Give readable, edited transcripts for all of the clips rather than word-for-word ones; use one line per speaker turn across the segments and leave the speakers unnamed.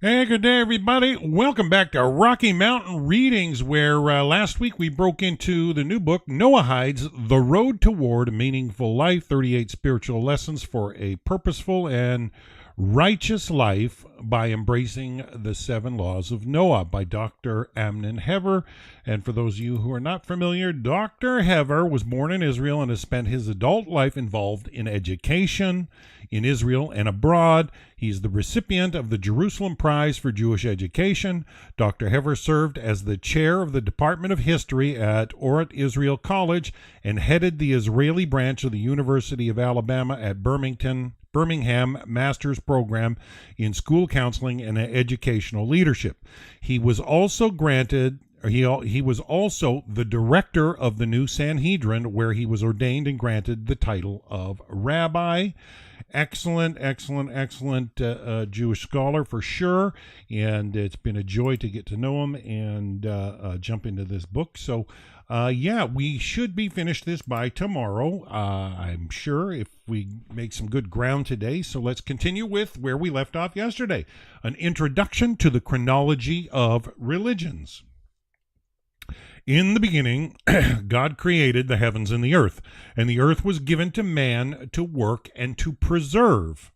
Hey, good day, everybody. Welcome back to Rocky Mountain Readings, where last week we broke into the new book, Noahides, The Road Toward a Meaningful Life, 38 Spiritual Lessons for a Purposeful and Righteous Life by Embracing the Seven Laws of Noah by Dr. Amnon Hever. And for those of you who are not familiar, Dr. Hever was born in Israel and has spent his adult life involved in education in Israel and abroad. He's the recipient of the Jerusalem Prize for Jewish Education. Dr. Hever served as the chair of the Department of History at Orat Israel College and headed the Israeli branch of the University of Alabama at Birmingham Master's Program in School Counseling and Educational Leadership. He was also he was also the director of the new Sanhedrin, where he was ordained and granted the title of rabbi. Excellent Jewish scholar for sure, and it's been a joy to get to know him and jump into this book. So we should be finished this by tomorrow, I'm sure, if we make some good ground today. So let's continue with where we left off yesterday, an introduction to the chronology of religions. In the beginning, God created the heavens and the earth was given to man to work and to preserve.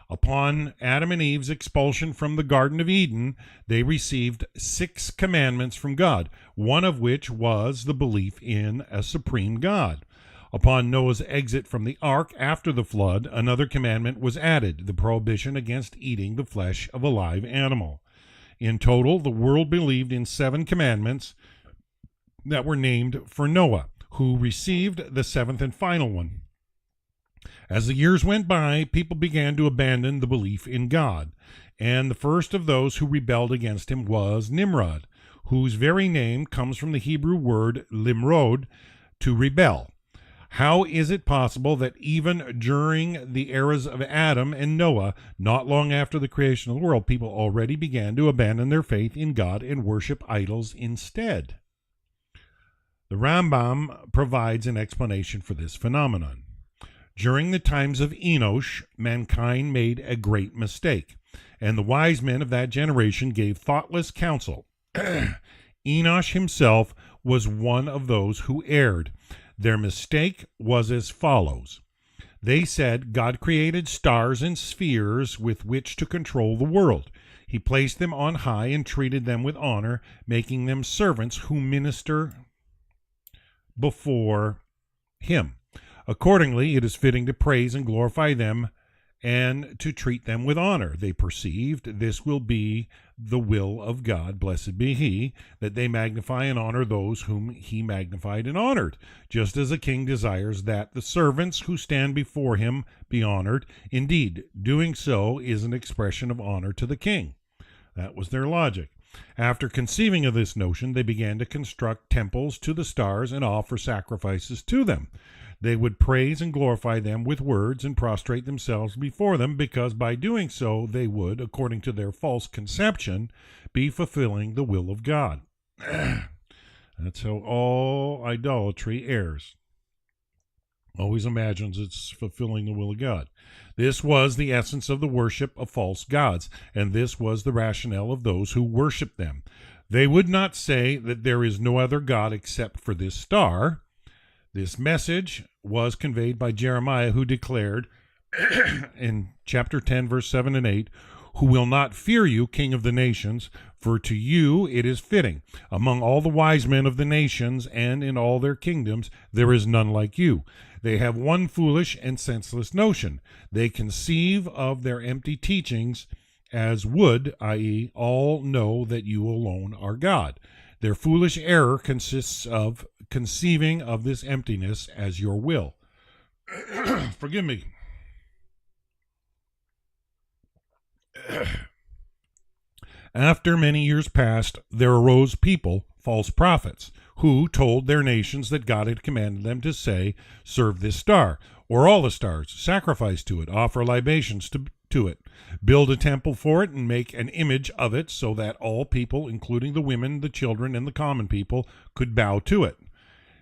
Upon Adam and Eve's expulsion from the Garden of Eden, they received 6 commandments from God, one of which was the belief in a supreme God. Upon Noah's exit from the ark after the flood, another commandment was added, the prohibition against eating the flesh of a live animal. In total, the world believed in 7 commandments that were named for Noah, who received the 7th and final one. As the years went by, people began to abandon the belief in God, and the first of those who rebelled against him was Nimrod, whose very name comes from the Hebrew word limrod, to rebel. How is it possible that even during the eras of Adam and Noah, not long after the creation of the world, people already began to abandon their faith in God and worship idols instead? The Rambam provides an explanation for this phenomenon. During the times of Enosh, mankind made a great mistake, and the wise men of that generation gave thoughtless counsel. Enosh himself was one of those who erred. Their mistake was as follows. They said God created stars and spheres with which to control the world. He placed them on high and treated them with honor, making them servants who minister before him. Accordingly, it is fitting to praise and glorify them and to treat them with honor. They perceived this will be the will of God, blessed be he, that they magnify and honor those whom he magnified and honored, just as a king desires that the servants who stand before him be honored. Indeed, doing so is an expression of honor to the king. That was their logic. After conceiving of this notion, they began to construct temples to the stars and offer sacrifices to them. They would praise and glorify them with words and prostrate themselves before them, because by doing so they would, according to their false conception, be fulfilling the will of God. That's how all idolatry errs. Always imagines it's fulfilling the will of God. This was the essence of the worship of false gods, and this was the rationale of those who worshiped them. They would not say that there is no other God except for this star. This message was conveyed by Jeremiah, who declared in chapter 10, verse 7 and 8, "Who will not fear you, King of the nations, for to you it is fitting. Among all the wise men of the nations and in all their kingdoms, there is none like you. They have one foolish and senseless notion. They conceive of their empty teachings as would, i.e., all know that you alone are God. Their foolish error consists of conceiving of this emptiness as your will." Forgive me. After many years passed, there arose people, false prophets, who told their nations that God had commanded them to say, "Serve this star, or all the stars, sacrifice to it, offer libations to it, build a temple for it, and make an image of it, so that all people, including the women, the children, and the common people, could bow to it."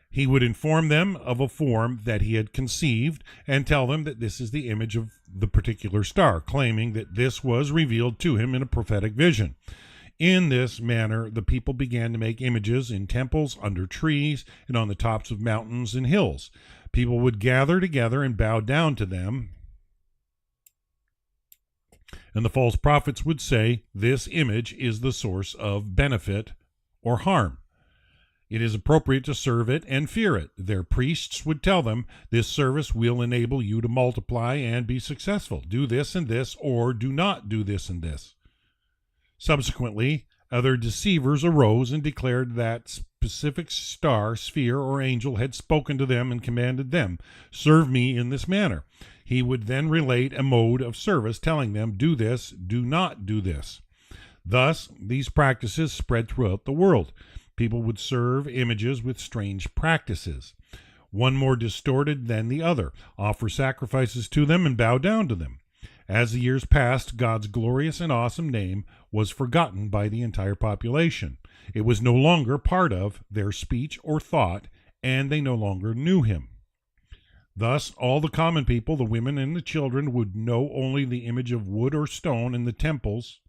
He would inform them of a form that he had conceived and tell them that this is the image of the particular star, claiming that this was revealed to him in a prophetic vision. In this manner, the people began to make images in temples, under trees, and on the tops of mountains and hills. People would gather together and bow down to them, and the false prophets would say, "This image is the source of benefit or harm. It is appropriate to serve it and fear it." Their priests would tell them, "This service will enable you to multiply and be successful. Do this and this, or do not do this and this." Subsequently, other deceivers arose and declared that specific star, sphere, or angel had spoken to them and commanded them, "Serve me in this manner." He would then relate a mode of service, telling them, "Do this, do not do this." Thus, these practices spread throughout the world. People would serve images with strange practices, one more distorted than the other, offer sacrifices to them, and bow down to them. As the years passed, God's glorious and awesome name was forgotten by the entire population. It was no longer part of their speech or thought, and they no longer knew him. Thus, all the common people, the women and the children, would know only the image of wood or stone in the temples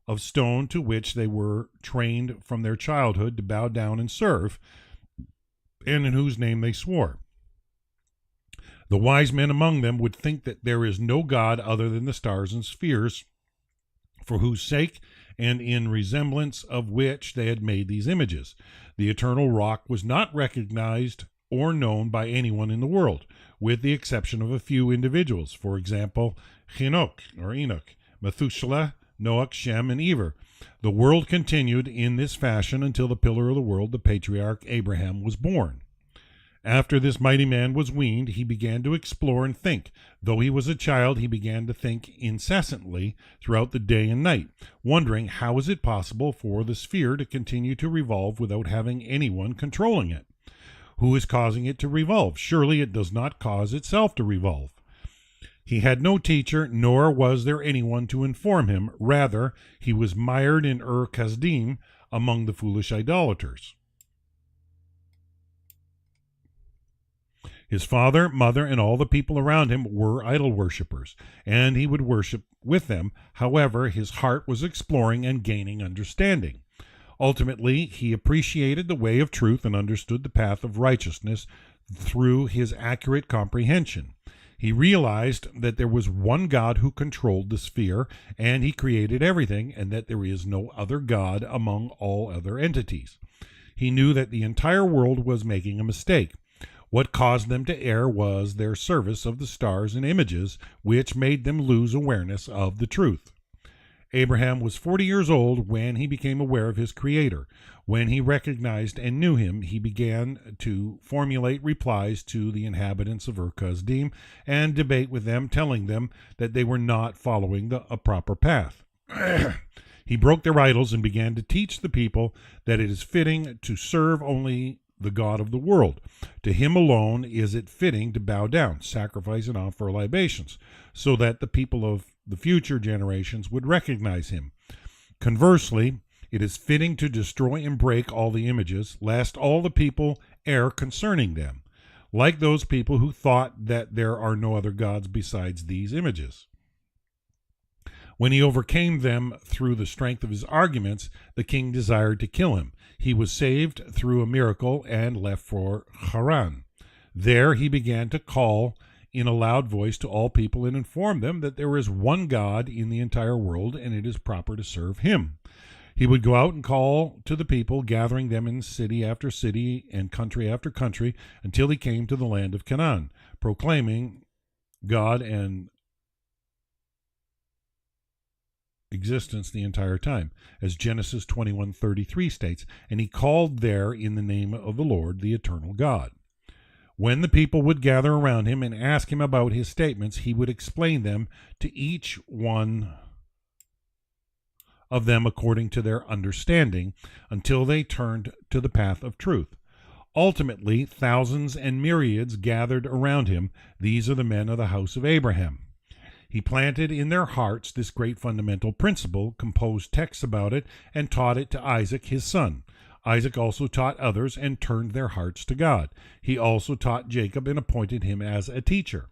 of stone to which they were trained from their childhood to bow down and serve, and in whose name they swore. The wise men among them would think that there is no God other than the stars and spheres, for whose sake and in resemblance of which they had made these images. The eternal rock was not recognized or known by anyone in the world, with the exception of a few individuals. For example, Enoch, Methuselah, Noah, Shem, and Hever. The world continued in this fashion until the pillar of the world, the patriarch Abraham, was born. After this mighty man was weaned, he began to explore and think. Though he was a child, he began to think incessantly throughout the day and night, wondering how is it possible for the sphere to continue to revolve without having anyone controlling it? Who is causing it to revolve? Surely it does not cause itself to revolve. He had no teacher, nor was there anyone to inform him. Rather, he was mired in Kasdim among the foolish idolaters. His father, mother, and all the people around him were idol worshippers, and he would worship with them. However, his heart was exploring and gaining understanding. Ultimately, he appreciated the way of truth and understood the path of righteousness through his accurate comprehension. He realized that there was one God who controlled the sphere, and he created everything, and that there is no other God among all other entities. He knew that the entire world was making a mistake. What caused them to err was their service of the stars and images, which made them lose awareness of the truth. Abraham was 40 years old when he became aware of his Creator. When he recognized and knew him, he began to formulate replies to the inhabitants of Kasdim and debate with them, telling them that they were not following a proper path. He broke their idols and began to teach the people that it is fitting to serve only the God of the world. To him alone is it fitting to bow down, sacrifice, and offer libations, so that the people of the future generations would recognize him. Conversely, it is fitting to destroy and break all the images, lest all the people err concerning them, like those people who thought that there are no other gods besides these images. When he overcame them through the strength of his arguments, the king desired to kill him. He was saved through a miracle and left for Haran. There he began to call in a loud voice to all people and inform them that there is one God in the entire world, and it is proper to serve him. He would go out and call to the people, gathering them in city after city and country after country, until he came to the land of Canaan, proclaiming God and existence the entire time, as Genesis 21:33 states, and he called there in the name of the Lord, the eternal God. When the people would gather around him and ask him about his statements, he would explain them to each one of them according to their understanding, until they turned to the path of truth. Ultimately, thousands and myriads gathered around him. These are the men of the house of Abraham. He planted in their hearts this great fundamental principle, composed texts about it, and taught it to Isaac, his son. Isaac also taught others and turned their hearts to God. He also taught Jacob and appointed him as a teacher.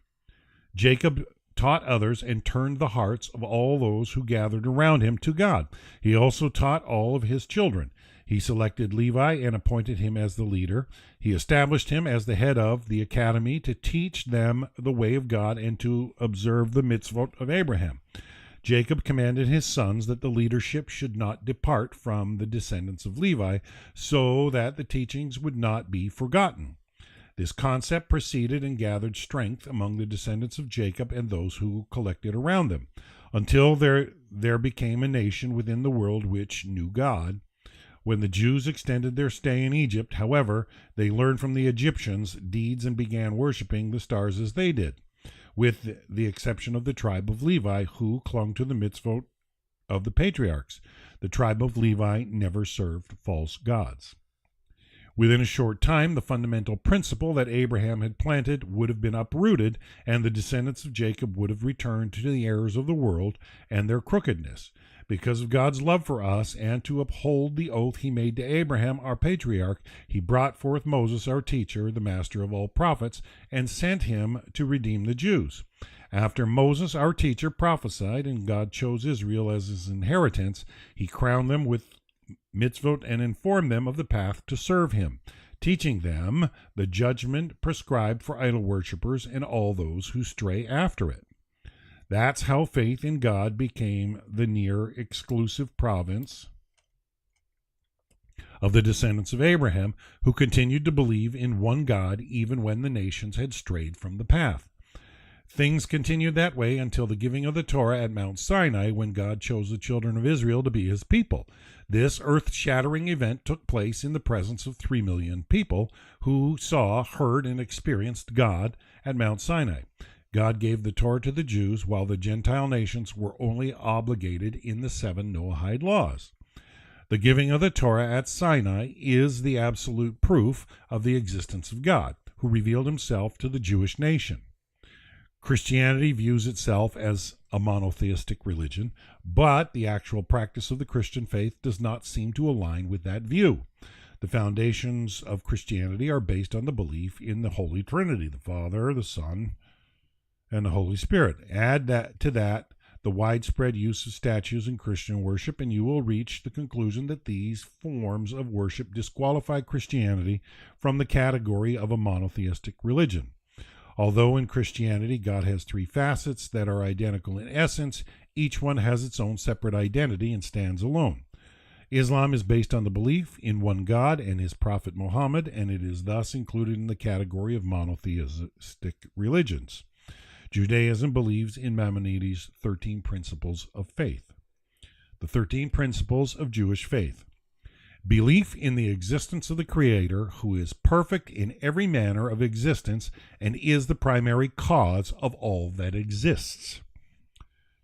Jacob taught others, and turned the hearts of all those who gathered around him to God. He also taught all of his children. He selected Levi and appointed him as the leader. He established him as the head of the academy to teach them the way of God and to observe the mitzvot of Abraham. Jacob commanded his sons that the leadership should not depart from the descendants of Levi, so that the teachings would not be forgotten. This concept proceeded and gathered strength among the descendants of Jacob and those who collected around them, until there became a nation within the world which knew God. When the Jews extended their stay in Egypt, however, they learned from the Egyptians deeds and began worshiping the stars as they did, with the exception of the tribe of Levi, who clung to the mitzvot of the patriarchs. The tribe of Levi never served false gods. Within a short time, the fundamental principle that Abraham had planted would have been uprooted, and the descendants of Jacob would have returned to the errors of the world and their crookedness. Because of God's love for us and to uphold the oath he made to Abraham, our patriarch, he brought forth Moses, our teacher, the master of all prophets, and sent him to redeem the Jews. After Moses, our teacher, prophesied and God chose Israel as his inheritance, he crowned them with mitzvot and informed them of the path to serve him, teaching them the judgment prescribed for idol worshippers and all those who stray after it. That's how faith in God became the near exclusive province of the descendants of Abraham, who continued to believe in one God even when the nations had strayed from the path. Things continued that way until the giving of the Torah at Mount Sinai, when God chose the children of Israel to be his people. This earth-shattering event took place in the presence of 3 million people who saw, heard, and experienced God at Mount Sinai. God gave the Torah to the Jews, while the Gentile nations were only obligated in the 7 Noahide laws. The giving of the Torah at Sinai is the absolute proof of the existence of God, who revealed himself to the Jewish nation. Christianity views itself as a monotheistic religion, but the actual practice of the Christian faith does not seem to align with that view. The foundations of Christianity are based on the belief in the Holy Trinity, the Father, the Son, and the Holy Spirit. Add to that the widespread use of statues in Christian worship, and you will reach the conclusion that these forms of worship disqualify Christianity from the category of a monotheistic religion. Although in Christianity God has 3 facets that are identical in essence, each one has its own separate identity and stands alone. Islam is based on the belief in one God and his prophet Muhammad, and it is thus included in the category of monotheistic religions. Judaism believes in Maimonides' 13 principles of faith. The 13 principles of Jewish faith. Belief in the existence of the Creator, who is perfect in every manner of existence and is the primary cause of all that exists.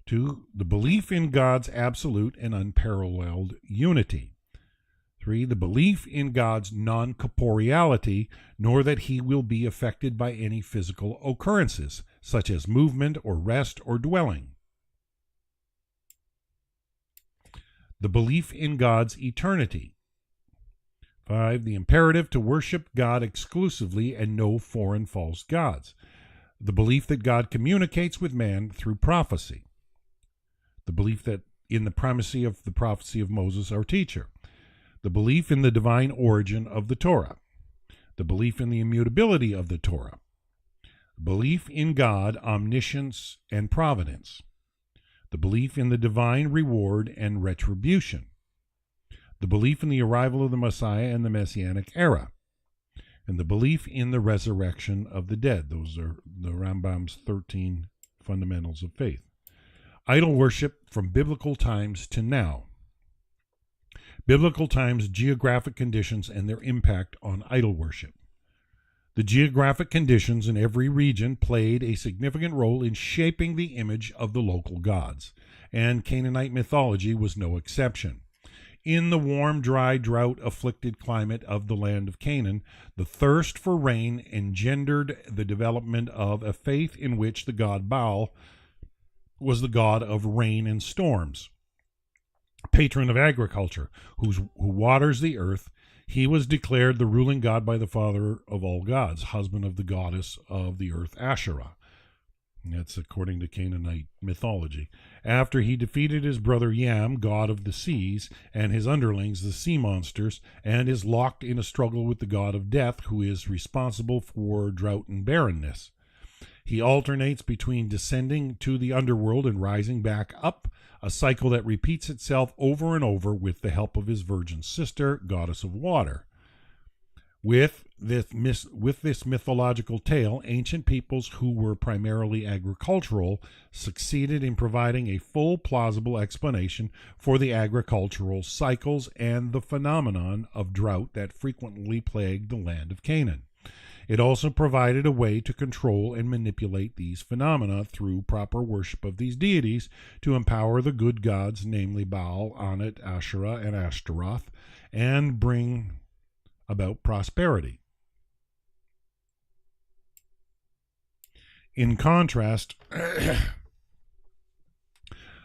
2. The belief in God's absolute and unparalleled unity. 3. The belief in God's non-corporeality, nor that he will be affected by any physical occurrences, such as movement or rest or dwelling. The belief in God's eternity. 5. The imperative to worship God exclusively and no foreign false gods. The belief that God communicates with man through prophecy. The belief that in the primacy of the prophecy of Moses, our teacher. The belief in the divine origin of the Torah. The belief in the immutability of the Torah. Belief in God, omniscience, and providence. The belief in the divine reward and retribution. The belief in the arrival of the Messiah and the Messianic era. And the belief in the resurrection of the dead. Those are the Rambam's 13 fundamentals of faith. Idol worship from biblical times to now. Biblical times, geographic conditions, and their impact on idol worship. The geographic conditions in every region played a significant role in shaping the image of the local gods, and Canaanite mythology was no exception. In the warm, dry, drought-afflicted climate of the land of Canaan, the thirst for rain engendered the development of a faith in which the god Baal was the god of rain and storms. Patron of agriculture, who waters the earth, he was declared the ruling god by the father of all gods, husband of the goddess of the earth Asherah. That's according to Canaanite mythology. After he defeated his brother Yam, god of the seas, and his underlings, the sea monsters, and is locked in a struggle with the god of death, who is responsible for drought and barrenness. He alternates between descending to the underworld and rising back up, a cycle that repeats itself over and over with the help of his virgin sister, goddess of water. With this mythological tale, ancient peoples who were primarily agricultural succeeded in providing a full, plausible explanation for the agricultural cycles and the phenomenon of drought that frequently plagued the land of Canaan. It also provided a way to control and manipulate these phenomena through proper worship of these deities to empower the good gods, namely Baal, Anat, Asherah, and Ashtaroth, and bring about prosperity. In contrast, the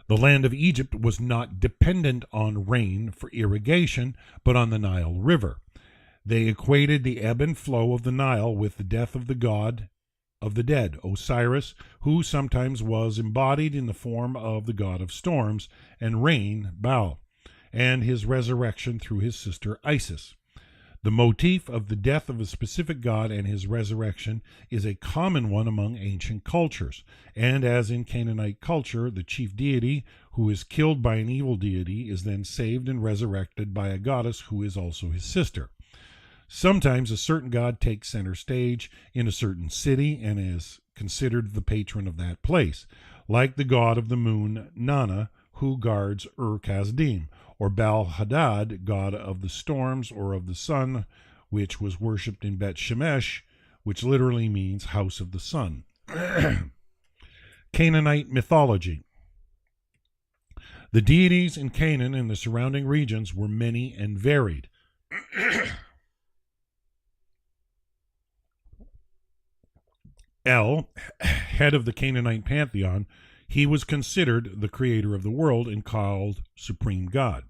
land of Egypt was not dependent on rain for irrigation, but on the Nile River. They equated the ebb and flow of the Nile with the death of the god of the dead, Osiris, who sometimes was embodied in the form of the god of storms and rain, Baal, and his resurrection through his sister Isis. The motif of the death of a specific god and his resurrection is a common one among ancient cultures, and as in Canaanite culture, the chief deity who is killed by an evil deity is then saved and resurrected by a goddess who is also his sister. Sometimes a certain god takes center stage in a certain city and is considered the patron of that place, like the god of the moon Nana, who guards Ur-Kasdim, or Baal-Hadad, god of the storms or of the sun, which was worshipped in Bet Shemesh, which literally means house of the sun. Canaanite mythology. The deities in Canaan and the surrounding regions were many and varied. El, head of the Canaanite pantheon, he was considered the creator of the world and called supreme god.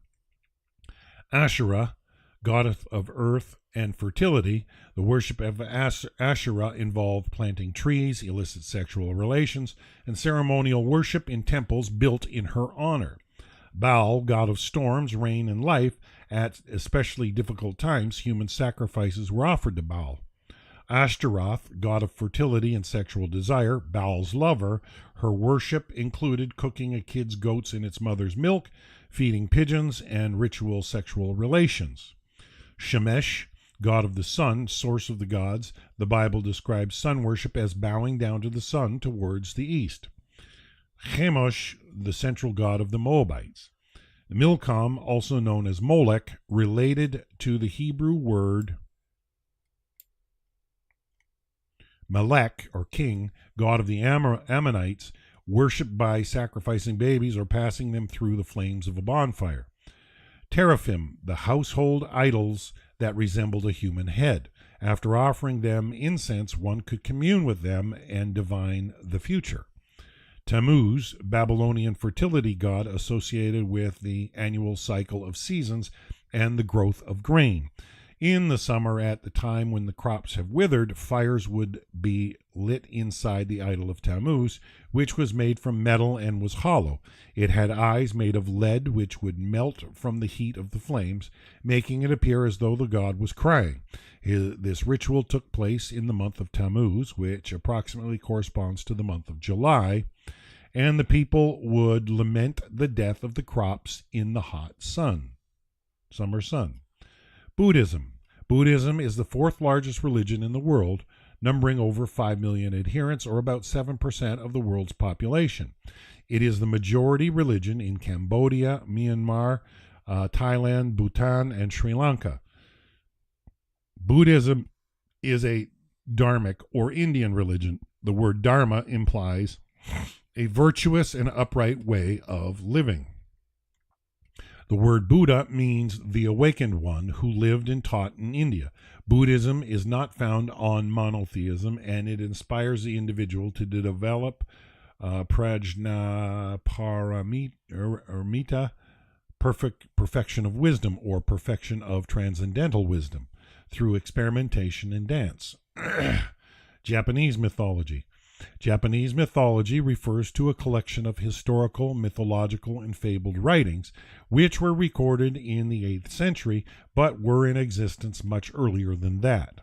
Asherah, goddess of earth and fertility, the worship of Asherah involved planting trees, illicit sexual relations, and ceremonial worship in temples built in her honor. Baal, god of storms, rain, and life, at especially difficult times, human sacrifices were offered to Baal. Ashtaroth, god of fertility and sexual desire, Baal's lover, her worship included cooking a kid's goats in its mother's milk, feeding pigeons, and ritual sexual relations. Shemesh, god of the sun, source of the gods, the Bible describes sun worship as bowing down to the sun towards the east. Chemosh, the central god of the Moabites. Milcom, also known as Molech, related to the Hebrew word Melech, or king, god of the Ammonites, worshipped by sacrificing babies or passing them through the flames of a bonfire. Teraphim, the household idols that resembled a human head. After offering them incense, one could commune with them and divine the future. Tammuz, Babylonian fertility god associated with the annual cycle of seasons and the growth of grain. In the summer, at the time when the crops have withered, fires would be lit inside the idol of Tammuz, which was made from metal and was hollow. It had eyes made of lead, which would melt from the heat of the flames, making it appear as though the god was crying. This ritual took place in the month of Tammuz, which approximately corresponds to the month of July, and the people would lament the death of the crops in the hot sun, summer sun. Buddhism. Buddhism is the fourth largest religion in the world, numbering over 5 million adherents, or about 7% of the world's population. It is the majority religion in Cambodia, Myanmar, Thailand, Bhutan, and Sri Lanka. Buddhism is a dharmic or Indian religion. The word dharma implies a virtuous and upright way of living. The word Buddha means the awakened one who lived and taught in India. Buddhism is not found on monotheism, and it inspires the individual to develop prajna paramita, perfection of wisdom, or perfection of transcendental wisdom, through experimentation and dance. Japanese mythology. Japanese mythology refers to a collection of historical, mythological, and fabled writings, which were recorded in the 8th century, but were in existence much earlier than that.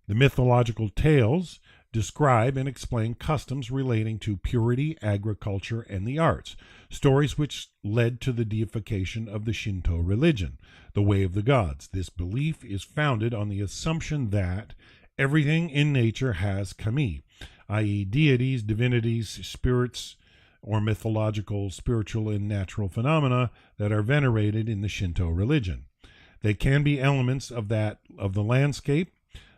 The mythological tales describe and explain customs relating to purity, agriculture, and the arts, stories which led to the deification of the Shinto religion, the way of the gods. This belief is founded on the assumption that everything in nature has kami, i.e. deities, divinities, spirits, or mythological, spiritual, and natural phenomena that are venerated in the Shinto religion. They can be elements of the landscape,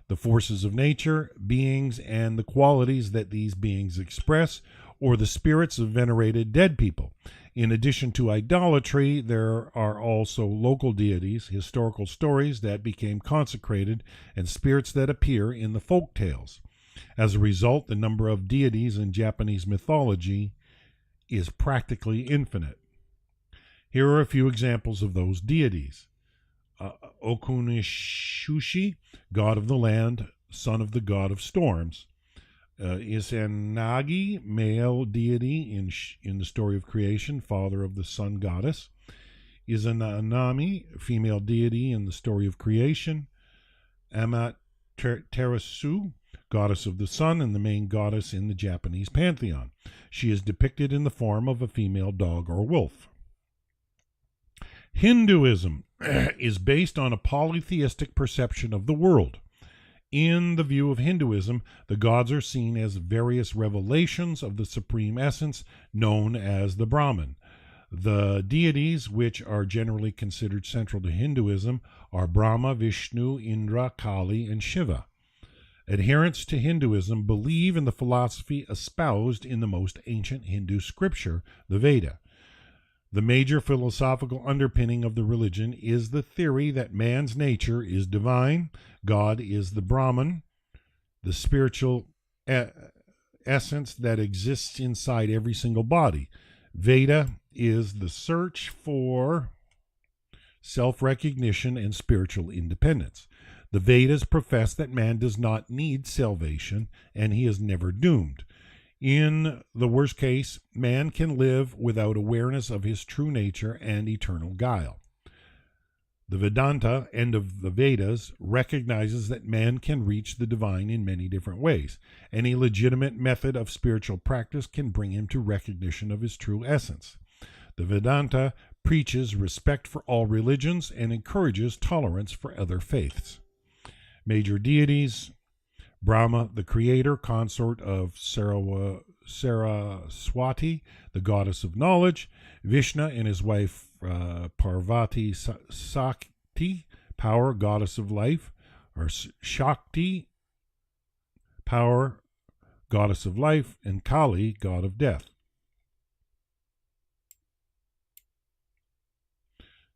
the forces of nature, beings, and the qualities that these beings express, or the spirits of venerated dead people. In addition to idolatry, there are also local deities, historical stories that became consecrated, and spirits that appear in the folk tales. As a result, the number of deities in Japanese mythology is practically infinite. Here are a few examples of those deities. Okunishushi, god of the land, son of the god of storms. Izanagi, male deity in the story of creation, father of the sun goddess. Izanami, female deity in the story of creation. Amaterasu, goddess of the sun and the main goddess in the Japanese pantheon. She is depicted in the form of a female dog or wolf. Hinduism is based on a polytheistic perception of the world. In the view of Hinduism, the gods are seen as various revelations of the supreme essence known as the Brahman. The deities, which are generally considered central to Hinduism, are Brahma, Vishnu, Indra, Kali, and Shiva. Adherents to Hinduism believe in the philosophy espoused in the most ancient Hindu scripture, the Veda. The major philosophical underpinning of the religion is the theory that man's nature is divine, God is the Brahman, the spiritual essence that exists inside every single body. Veda is the search for self-recognition and spiritual independence. The Vedas profess that man does not need salvation and he is never doomed. In the worst case, man can live without awareness of his true nature and eternal guile. The Vedanta, end of the Vedas, recognizes that man can reach the divine in many different ways. Any legitimate method of spiritual practice can bring him to recognition of his true essence. The Vedanta preaches respect for all religions and encourages tolerance for other faiths. Major deities: Brahma, the creator, consort of Saraswati, the goddess of knowledge. Vishnu and his wife Parvati Sakti, power, goddess of life. Or Shakti, power, goddess of life. And Kali, god of death.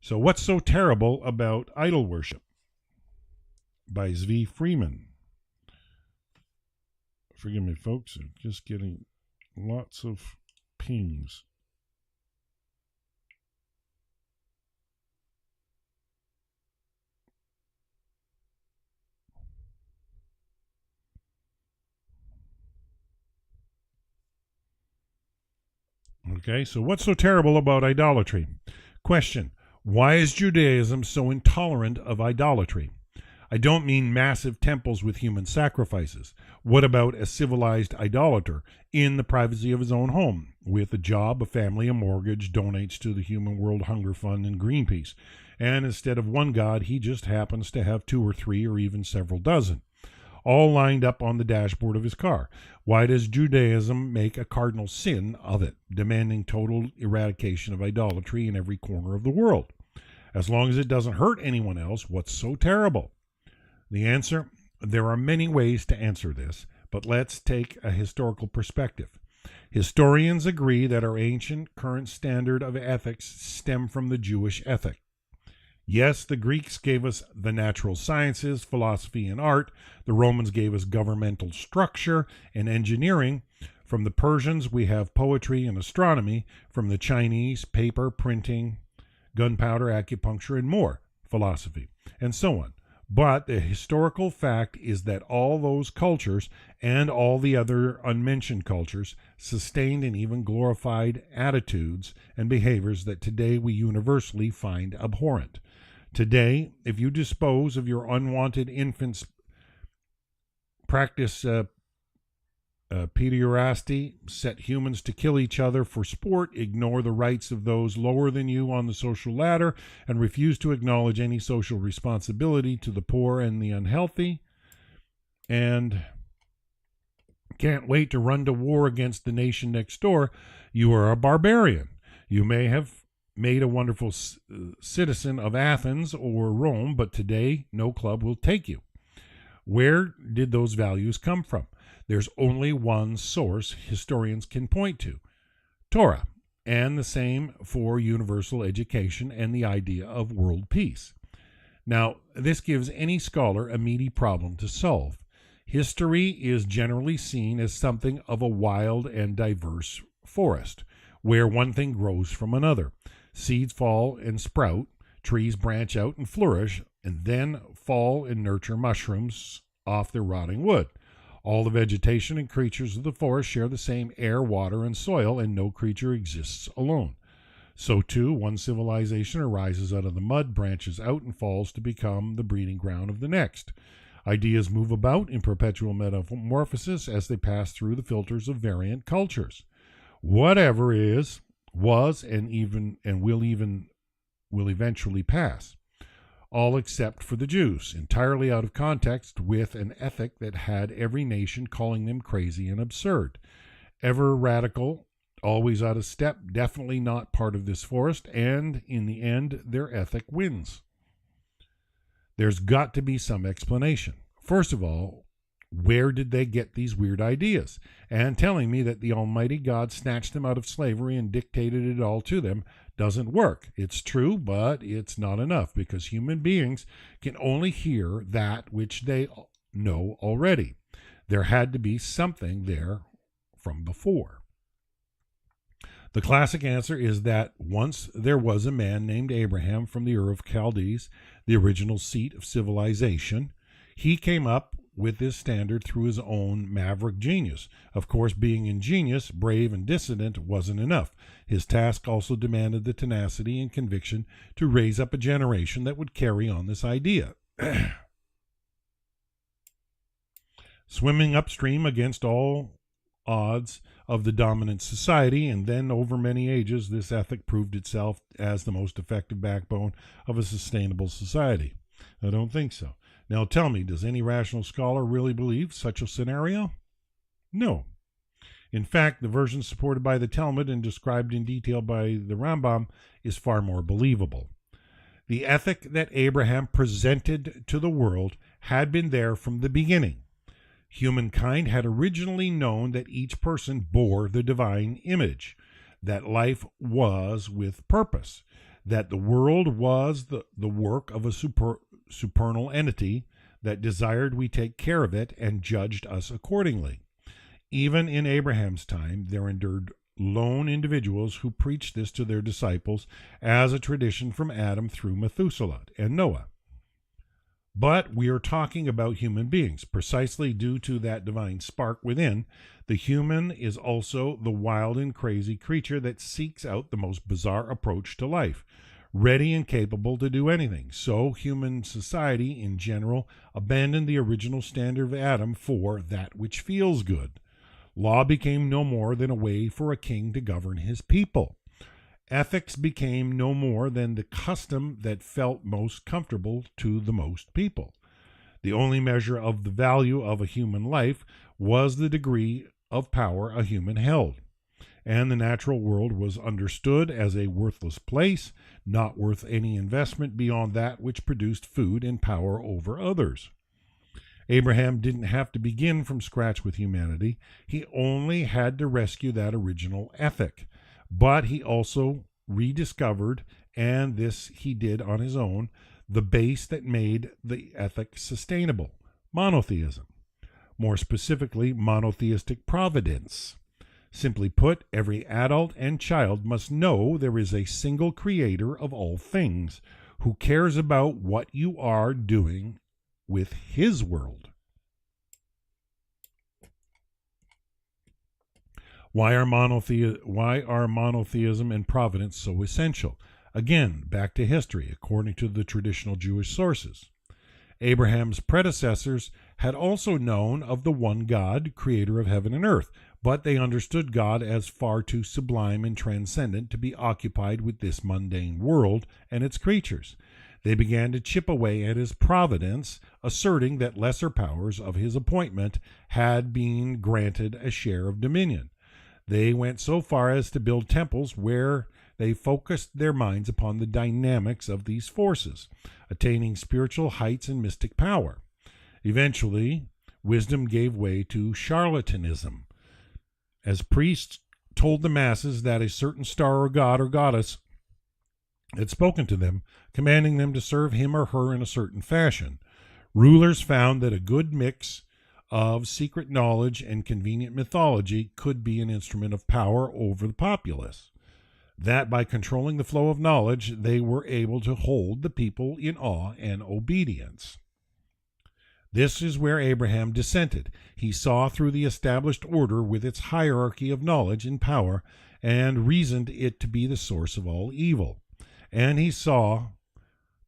So what's so terrible about idol worship? By Zvi Freeman. Forgive me, folks. I'm just getting lots of pings. Okay, so what's so terrible about idolatry? Question: why is Judaism so intolerant of idolatry? I don't mean massive temples with human sacrifices. What about a civilized idolater in the privacy of his own home, with a job, a family, a mortgage, donates to the Human World Hunger Fund and Greenpeace, and instead of one god, he just happens to have 2 or 3 or even several dozen, all lined up on the dashboard of his car? Why does Judaism make a cardinal sin of it, demanding total eradication of idolatry in every corner of the world? As long as it doesn't hurt anyone else, what's so terrible? The answer: there are many ways to answer this, but let's take a historical perspective. Historians agree that our ancient current standard of ethics stem from the Jewish ethic. Yes, the Greeks gave us the natural sciences, philosophy, and art. The Romans gave us governmental structure and engineering. From the Persians, we have poetry and astronomy. From the Chinese, paper, printing, gunpowder, acupuncture, and more, philosophy, and so on. But the historical fact is that all those cultures and all the other unmentioned cultures sustained and even glorified attitudes and behaviors that today we universally find abhorrent. Today, if you dispose of your unwanted infants, practice pederasty, set humans to kill each other for sport, ignore the rights of those lower than you on the social ladder, and refuse to acknowledge any social responsibility to the poor and the unhealthy, and can't wait to run to war against the nation next door, you are a barbarian. You may have made a wonderful citizen of Athens or Rome, but today no club will take you. Where did those values come from? There's only one source historians can point to, Torah, and the same for universal education and the idea of world peace. Now, this gives any scholar a meaty problem to solve. History is generally seen as something of a wild and diverse forest, where one thing grows from another. Seeds fall and sprout, trees branch out and flourish, and then fall and nurture mushrooms off their rotting wood. All the vegetation and creatures of the forest share the same air, water, and soil, and no creature exists alone. So, too, one civilization arises out of the mud, branches out, and falls to become the breeding ground of the next. Ideas move about in perpetual metamorphosis as they pass through the filters of variant cultures. Whatever is, was, and will eventually pass. All except for the Jews, entirely out of context with an ethic that had every nation calling them crazy and absurd. Ever radical, always out of step, definitely not part of this forest, and in the end, their ethic wins. There's got to be some explanation. First of all, where did they get these weird ideas? And telling me that the Almighty God snatched them out of slavery and dictated it all to them doesn't work. It's true, but it's not enough, because human beings can only hear that which they know already. There had to be something there from before. The classic answer is that once there was a man named Abraham from the Ur of Chaldees, the original seat of civilization. He came up with this standard through his own maverick genius. Of course, being ingenious, brave, and dissident wasn't enough. His task also demanded the tenacity and conviction to raise up a generation that would carry on this idea. Swimming upstream against all odds of the dominant society, and then over many ages, this ethic proved itself as the most effective backbone of a sustainable society. I don't think so. Now tell me, does any rational scholar really believe such a scenario? No. In fact, the version supported by the Talmud and described in detail by the Rambam is far more believable. The ethic that Abraham presented to the world had been there from the beginning. Humankind had originally known that each person bore the divine image, that life was with purpose, that the world was the work of a supernal entity that desired we take care of it and judged us accordingly. Even in Abraham's time, there endured lone individuals who preached this to their disciples as a tradition from Adam through Methuselah and Noah. But we are talking about human beings. Precisely due to that divine spark within, the human is also the wild and crazy creature that seeks out the most bizarre approach to life, ready and capable to do anything. So human society in general abandoned the original standard of Adam for that which feels good. Law became no more than a way for a king to govern his people. Ethics became no more than the custom that felt most comfortable to the most people. The only measure of the value of a human life was the degree of power a human held. And the natural world was understood as a worthless place, not worth any investment beyond that which produced food and power over others. Abraham didn't have to begin from scratch with humanity. He only had to rescue that original ethic. But he also rediscovered, and this he did on his own, the base that made the ethic sustainable: monotheism. More specifically, monotheistic providence. Simply put, every adult and child must know there is a single creator of all things, who cares about what you are doing with his world. Why are monotheism and providence so essential? Again, back to history, according to the traditional Jewish sources. Abraham's predecessors had also known of the one God, creator of heaven and earth, but they understood God as far too sublime and transcendent to be occupied with this mundane world and its creatures. They began to chip away at his providence, asserting that lesser powers of his appointment had been granted a share of dominion. They went so far as to build temples where they focused their minds upon the dynamics of these forces, attaining spiritual heights and mystic power. Eventually, wisdom gave way to charlatanism, as priests told the masses that a certain star or god or goddess had spoken to them, commanding them to serve him or her in a certain fashion. Rulers found that a good mix of secret knowledge and convenient mythology could be an instrument of power over the populace. That by controlling the flow of knowledge, they were able to hold the people in awe and obedience. This is where Abraham dissented. He saw through the established order with its hierarchy of knowledge and power, and reasoned it to be the source of all evil. And he saw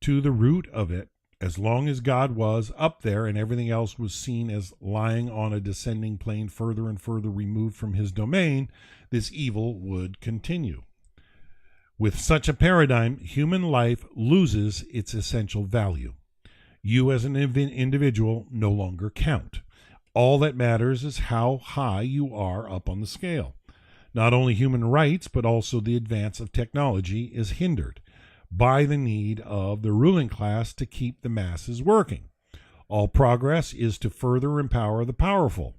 to the root of it. As long as God was up there and everything else was seen as lying on a descending plane further and further removed from his domain, this evil would continue. With such a paradigm, human life loses its essential value. You as an individual no longer count. All that matters is how high you are up on the scale. Not only human rights, but also the advance of technology is hindered by the need of the ruling class to keep the masses working. All progress is to further empower the powerful.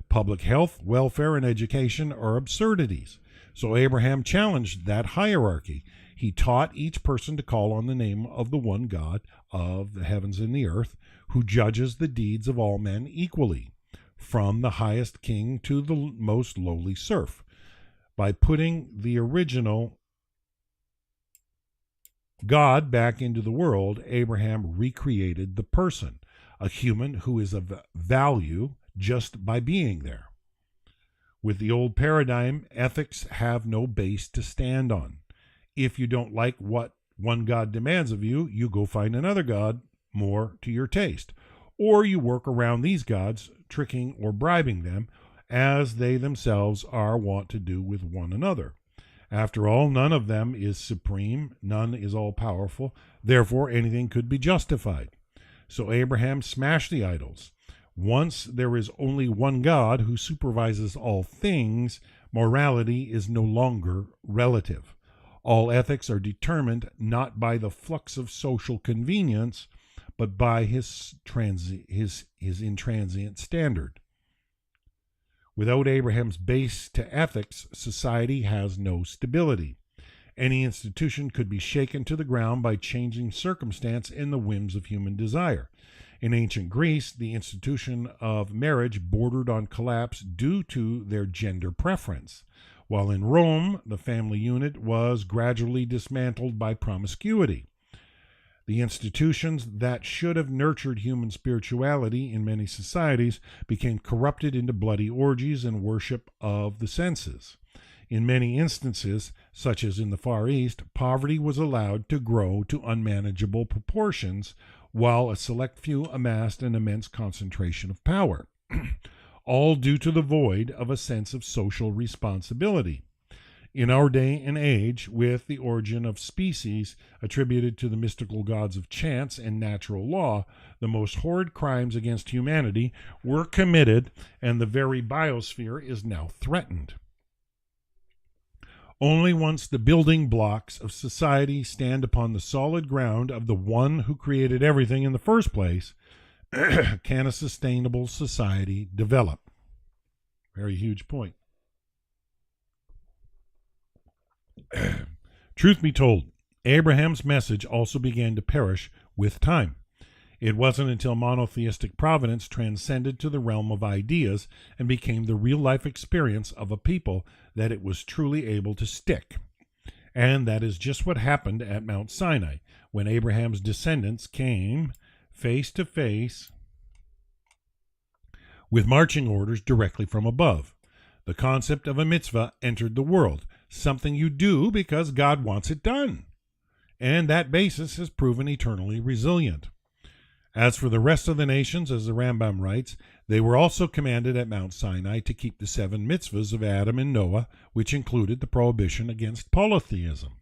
Public health, welfare, and education are absurdities. So Abraham challenged that hierarchy. He taught each person to call on the name of the one God of the heavens and the earth, who judges the deeds of all men equally, from the highest king to the most lowly serf. By putting the original God back into the world, Abraham recreated the person, a human who is of value just by being there. With the old paradigm, ethics have no base to stand on. If you don't like what one God demands of you, you go find another God more to your taste. Or you work around these gods, tricking or bribing them, as they themselves are wont to do with one another. After all, none of them is supreme, none is all-powerful, therefore anything could be justified. So Abraham smashed the idols. Once there is only one God who supervises all things, morality is no longer relative. All ethics are determined not by the flux of social convenience, but by his intransient standard. Without Abraham's base to ethics, society has no stability. Any institution could be shaken to the ground by changing circumstance and the whims of human desire. In ancient Greece, the institution of marriage bordered on collapse due to their gender preference, while in Rome, the family unit was gradually dismantled by promiscuity. The institutions that should have nurtured human spirituality in many societies became corrupted into bloody orgies and worship of the senses. In many instances, such as in the Far East, poverty was allowed to grow to unmanageable proportions, while a select few amassed an immense concentration of power, all due to the void of a sense of social responsibility. In our day and age, with the origin of species attributed to the mystical gods of chance and natural law, the most horrid crimes against humanity were committed, and the very biosphere is now threatened. Only once the building blocks of society stand upon the solid ground of the one who created everything in the first place can a sustainable society develop. Very huge point. Truth be told, Abraham's message also began to perish with time. It wasn't until monotheistic providence transcended to the realm of ideas and became the real-life experience of a people that it was truly able to stick. And that is just what happened at Mount Sinai, when Abraham's descendants came face to face with marching orders directly from above. The concept of a mitzvah entered the world, something you do because God wants it done. And that basis has proven eternally resilient. As for the rest of the nations, as the Rambam writes, they were also commanded at Mount Sinai to keep the 7 mitzvahs of Adam and Noah, which included the prohibition against polytheism.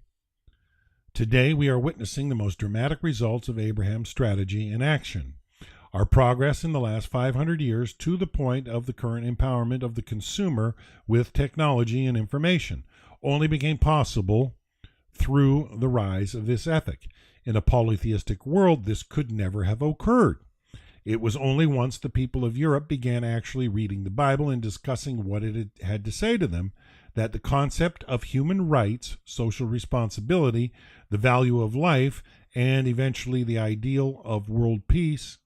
Today we are witnessing the most dramatic results of Abraham's strategy in action. Our progress in the last 500 years to the point of the current empowerment of the consumer with technology and information only became possible through the rise of this ethic. In a polytheistic world, this could never have occurred. It was only once the people of Europe began actually reading the Bible and discussing what it had to say to them that the concept of human rights, social responsibility, the value of life, and eventually the ideal of world peace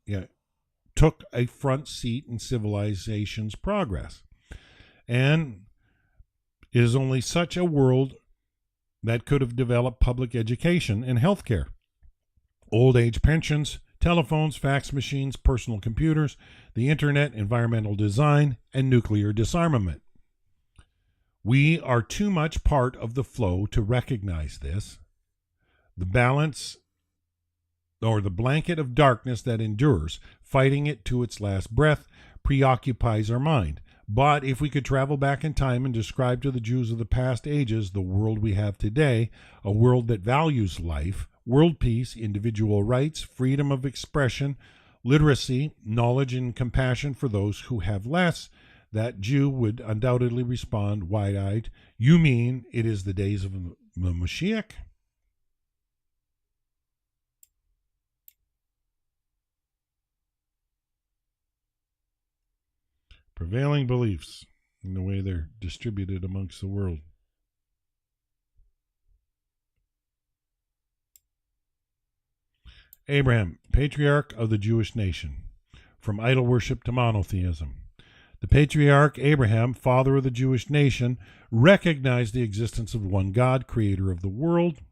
took a front seat in civilization's progress. And it is only such a world that could have developed public education and health care, old age pensions, telephones, fax machines, personal computers, the internet, environmental design, and nuclear disarmament. We are too much part of the flow to recognize this. The balance or the blanket of darkness that endures, fighting it to its last breath, preoccupies our mind. But if we could travel back in time and describe to the Jews of the past ages the world we have today, a world that values life, world peace, individual rights, freedom of expression, literacy, knowledge, and compassion for those who have less, that Jew would undoubtedly respond wide-eyed, "You mean it is the days of the Mashiach?" Prevailing beliefs in the way they're distributed amongst the world. Abraham, patriarch of the Jewish nation, from idol worship to monotheism. The patriarch Abraham, father of the Jewish nation, recognized the existence of one God, creator of the world,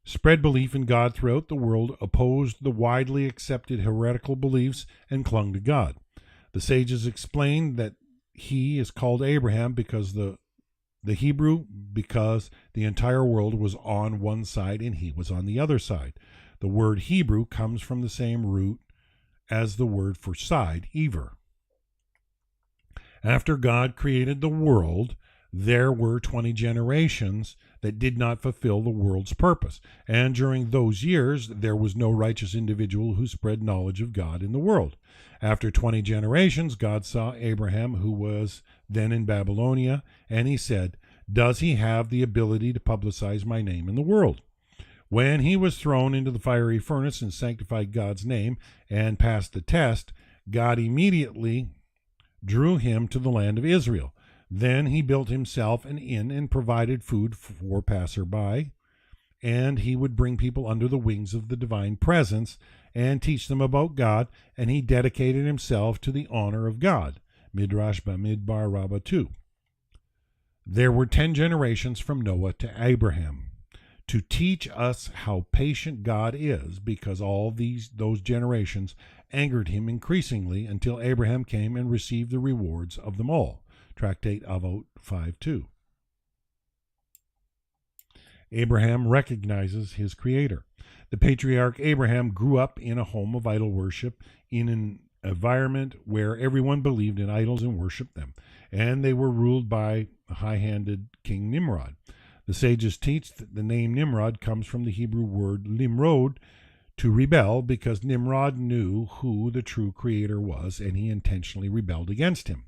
spread belief in God throughout the world, opposed the widely accepted heretical beliefs, and clung to God. The sages explained that he is called Abraham because the Hebrew, because the entire world was on one side and he was on the other side. The word Hebrew comes from the same root as the word for side, Hever. After God created the world, there were 20 generations that did not fulfill the world's purpose. And during those years, there was no righteous individual who spread knowledge of God in the world. After 20 generations, God saw Abraham, who was then in Babylonia, and he said, "Does he have the ability to publicize my name in the world?" When he was thrown into the fiery furnace and sanctified God's name and passed the test, God immediately drew him to the land of Israel. Then he built himself an inn and provided food for passerby, and he would bring people under the wings of the divine presence and teach them about God, and he dedicated himself to the honor of God. Midrash Bamidbar Rabbah 2. There were 10 generations from Noah to Abraham to teach us how patient God is, because all those generations angered him increasingly until Abraham came and received the rewards of them all. Tractate Avot 5:2. Abraham recognizes his creator. The patriarch Abraham grew up in a home of idol worship, in an environment where everyone believed in idols and worshipped them, and they were ruled by a high-handed King Nimrod. The sages teach that the name Nimrod comes from the Hebrew word limrod, to rebel, because Nimrod knew who the true creator was, and he intentionally rebelled against him.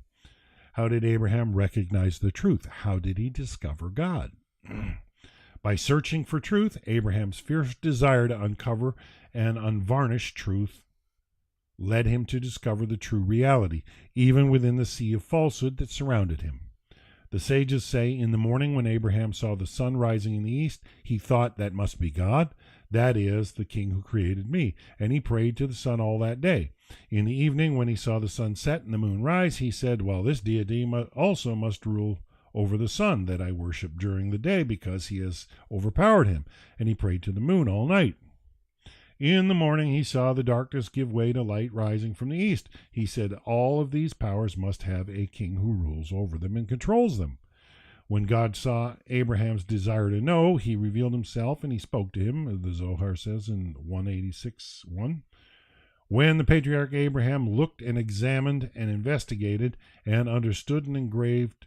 How did Abraham recognize the truth? How did he discover God? By searching for truth, Abraham's fierce desire to uncover an unvarnished truth led him to discover the true reality, even within the sea of falsehood that surrounded him. The sages say, in the morning when Abraham saw the sun rising in the east, he thought, that must be God, that is, the king who created me, and he prayed to the sun all that day. In the evening, when he saw the sun set and the moon rise, he said, well, this deity also must rule over the sun that I worship during the day, because he has overpowered him. And he prayed to the moon all night. In the morning he saw the darkness give way to light rising from the east. He said, all of these powers must have a king who rules over them and controls them. When God saw Abraham's desire to know, he revealed himself and he spoke to him, the Zohar says in 186:1. When the patriarch Abraham looked and examined and investigated and understood and engraved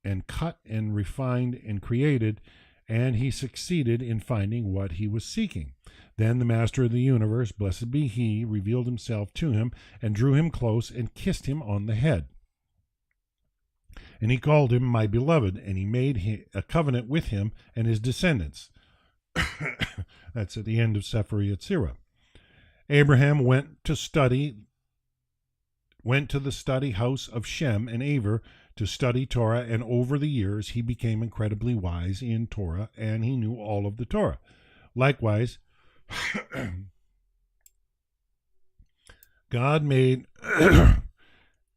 and cut and refined and created, and he succeeded in finding what he was seeking. Then the master of the universe, blessed be he, revealed himself to him and drew him close and kissed him on the head. And he called him my beloved, and he made a covenant with him and his descendants. That's at the end of Sefer Yetzirah. Abraham went to the study house of Shem and Hever to study Torah, and over the years he became incredibly wise in Torah, and he knew all of the Torah. Likewise, God made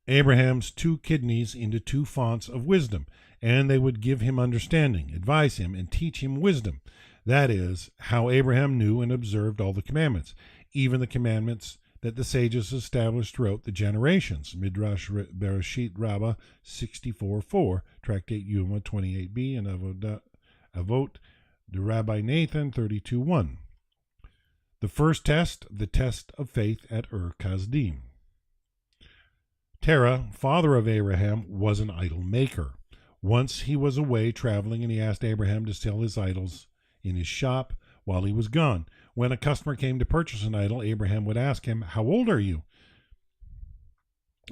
Abraham's 2 kidneys into 2 fonts of wisdom, and they would give him understanding, advise him, and teach him wisdom. That is how Abraham knew and observed all the commandments, even the commandments that the sages established throughout the generations. Midrash Bereshit Rabbah 64:4, Tractate Yuma 28b, and Avot de Rabbi Nathan 32:1. The first test, the test of faith at Ur Kasdim. Terah, father of Abraham, was an idol maker. Once he was away traveling, and he asked Abraham to sell his idols in his shop while he was gone. When a customer came to purchase an idol, Abraham would ask him, "How old are you?"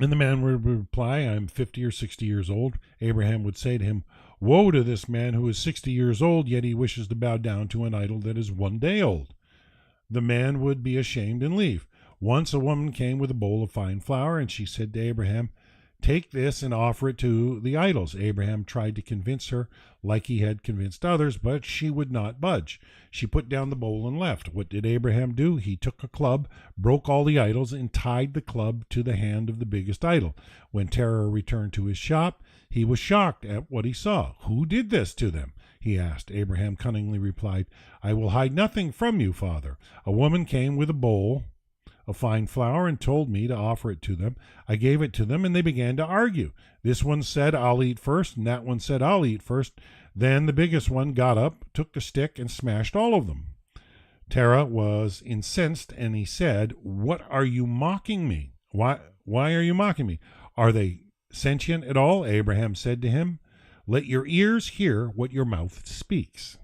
And the man would reply, "I'm 50 or 60 years old." Abraham would say to him, "Woe to this man who is 60 years old, yet he wishes to bow down to an idol that is 1 day old." The man would be ashamed and leave. Once a woman came with a bowl of fine flour, and she said to Abraham, "Take this and offer it to the idols." Abraham tried to convince her like he had convinced others, but she would not budge. She put down the bowl and left. What did Abraham do? He took a club, broke all the idols, and tied the club to the hand of the biggest idol. When Terah returned to his shop, he was shocked at what he saw. "Who did this to them?" he asked. Abraham cunningly replied, "I will hide nothing from you, father. A woman came with a bowl of fine flour and told me to offer it to them. I gave it to them, and they began to argue. This one said, 'I'll eat first,' and that one said, 'I'll eat first.' Then the biggest one got up, took the stick, and smashed all of them." Terah was incensed, and he said, "What are you mocking me? Why are you mocking me? Are they sentient at all?" Abraham said to him, "Let your ears hear what your mouth speaks."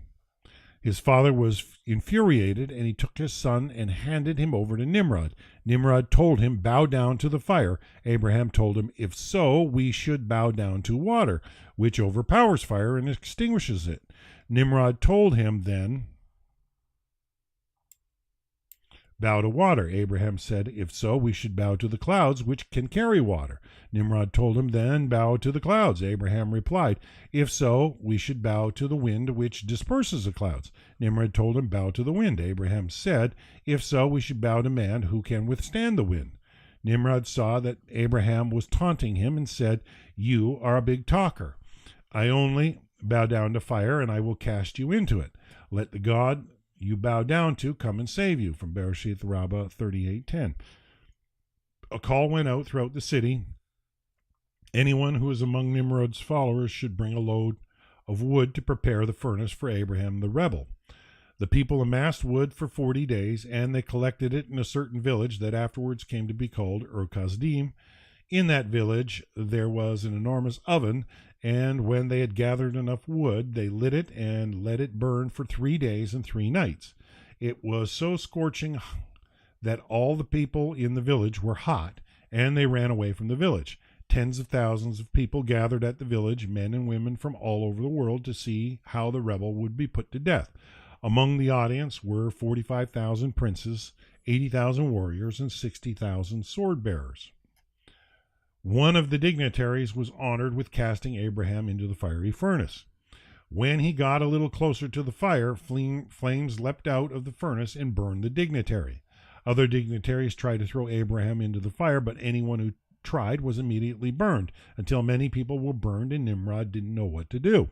His father was infuriated, and he took his son and handed him over to Nimrod. Nimrod told him, "Bow down to the fire." Abraham told him, "If so, we should bow down to water, which overpowers fire and extinguishes it." Nimrod told him then, "Bow to water." Abraham said, "If so, we should bow to the clouds, which can carry water." Nimrod told him, "Then bow to the clouds." Abraham replied, "If so, we should bow to the wind, which disperses the clouds." Nimrod told him, "Bow to the wind." Abraham said, "If so, we should bow to man, who can withstand the wind." Nimrod saw that Abraham was taunting him and said, "You are a big talker. I only bow down to fire, and I will cast you into it. Let the God you bow down to come and save you." From Bereshit Rabbah 38:10. A call went out throughout the city. Anyone who is among Nimrod's followers should bring a load of wood to prepare the furnace for Abraham the rebel. The people amassed wood for 40 days, and they collected it in a certain village that afterwards came to be called Ur Kasdim. In that village there was an enormous oven, and when they had gathered enough wood, they lit it and let it burn for 3 days and 3 nights. It was so scorching that all the people in the village were hot, and they ran away from the village. Tens of thousands of people gathered at the village, men and women from all over the world, to see how the rebel would be put to death. Among the audience were 45,000 princes, 80,000 warriors, and 60,000 sword bearers. One of the dignitaries was honored with casting Abraham into the fiery furnace. When he got a little closer to the fire, flames leapt out of the furnace and burned the dignitary. Other dignitaries tried to throw Abraham into the fire, but anyone who tried was immediately burned, until many people were burned and Nimrod didn't know what to do.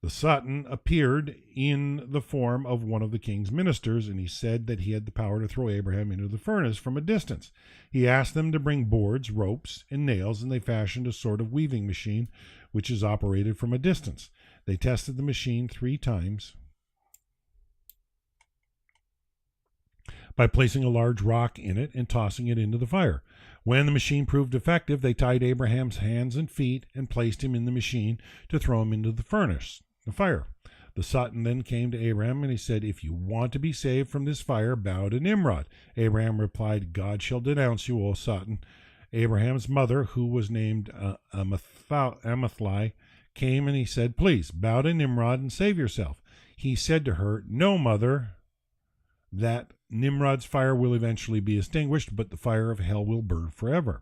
The Satan appeared in the form of one of the king's ministers, and he said that he had the power to throw Abraham into the furnace from a distance. He asked them to bring boards, ropes, and nails, and they fashioned a sort of weaving machine, which is operated from a distance. They tested the machine 3 times by placing a large rock in it and tossing it into the fire. When the machine proved effective, they tied Abraham's hands and feet and placed him in the machine to throw him into the fire. The Satan then came to Abraham, and he said, "If you want to be saved from this fire, bow to Nimrod." Abraham replied, "God shall denounce you, O Satan." Abraham's mother, who was named Amathli, came and he said, "Please, bow to Nimrod and save yourself." He said to her, "No, mother, that Nimrod's fire will eventually be extinguished, but the fire of hell will burn forever."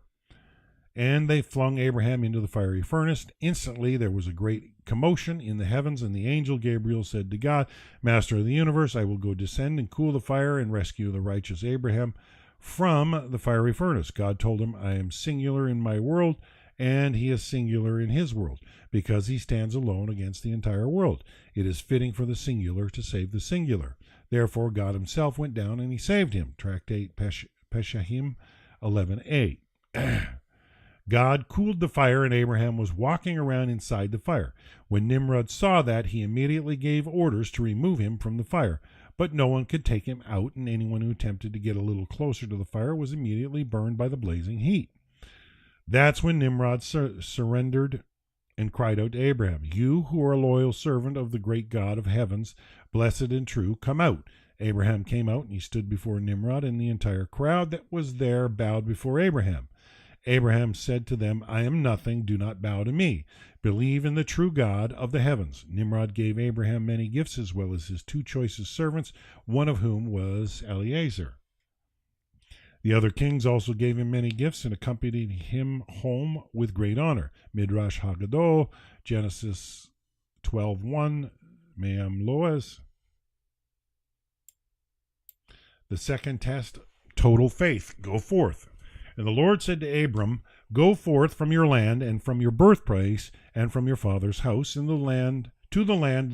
And they flung Abraham into the fiery furnace. Instantly there was a great commotion in the heavens, and the angel Gabriel said to God, "Master of the universe, I will go descend and cool the fire and rescue the righteous Abraham from the fiery furnace." God told him, "I am singular in my world, and he is singular in his world, because he stands alone against the entire world. It is fitting for the singular to save the singular." Therefore God himself went down and he saved him. Tractate Peshahim 11a. God cooled the fire, and Abraham was walking around inside the fire. When Nimrod saw that, he immediately gave orders to remove him from the fire. But no one could take him out, and anyone who attempted to get a little closer to the fire was immediately burned by the blazing heat. That's when Nimrod surrendered and cried out to Abraham, "You who are a loyal servant of the great God of heavens, blessed and true, come out." Abraham came out, and he stood before Nimrod, and the entire crowd that was there bowed before Abraham. Abraham said to them, "I am nothing, do not bow to me. Believe in the true God of the heavens." Nimrod gave Abraham many gifts, as well as his 2 choicest servants, one of whom was Eliezer. The other kings also gave him many gifts and accompanied him home with great honor. Midrash Haggadah, Genesis 12:1, Me'am Loaz. The second test, total faith. Go forth. And the Lord said to Abram, "Go forth from your land and from your birthplace and from your father's house to the land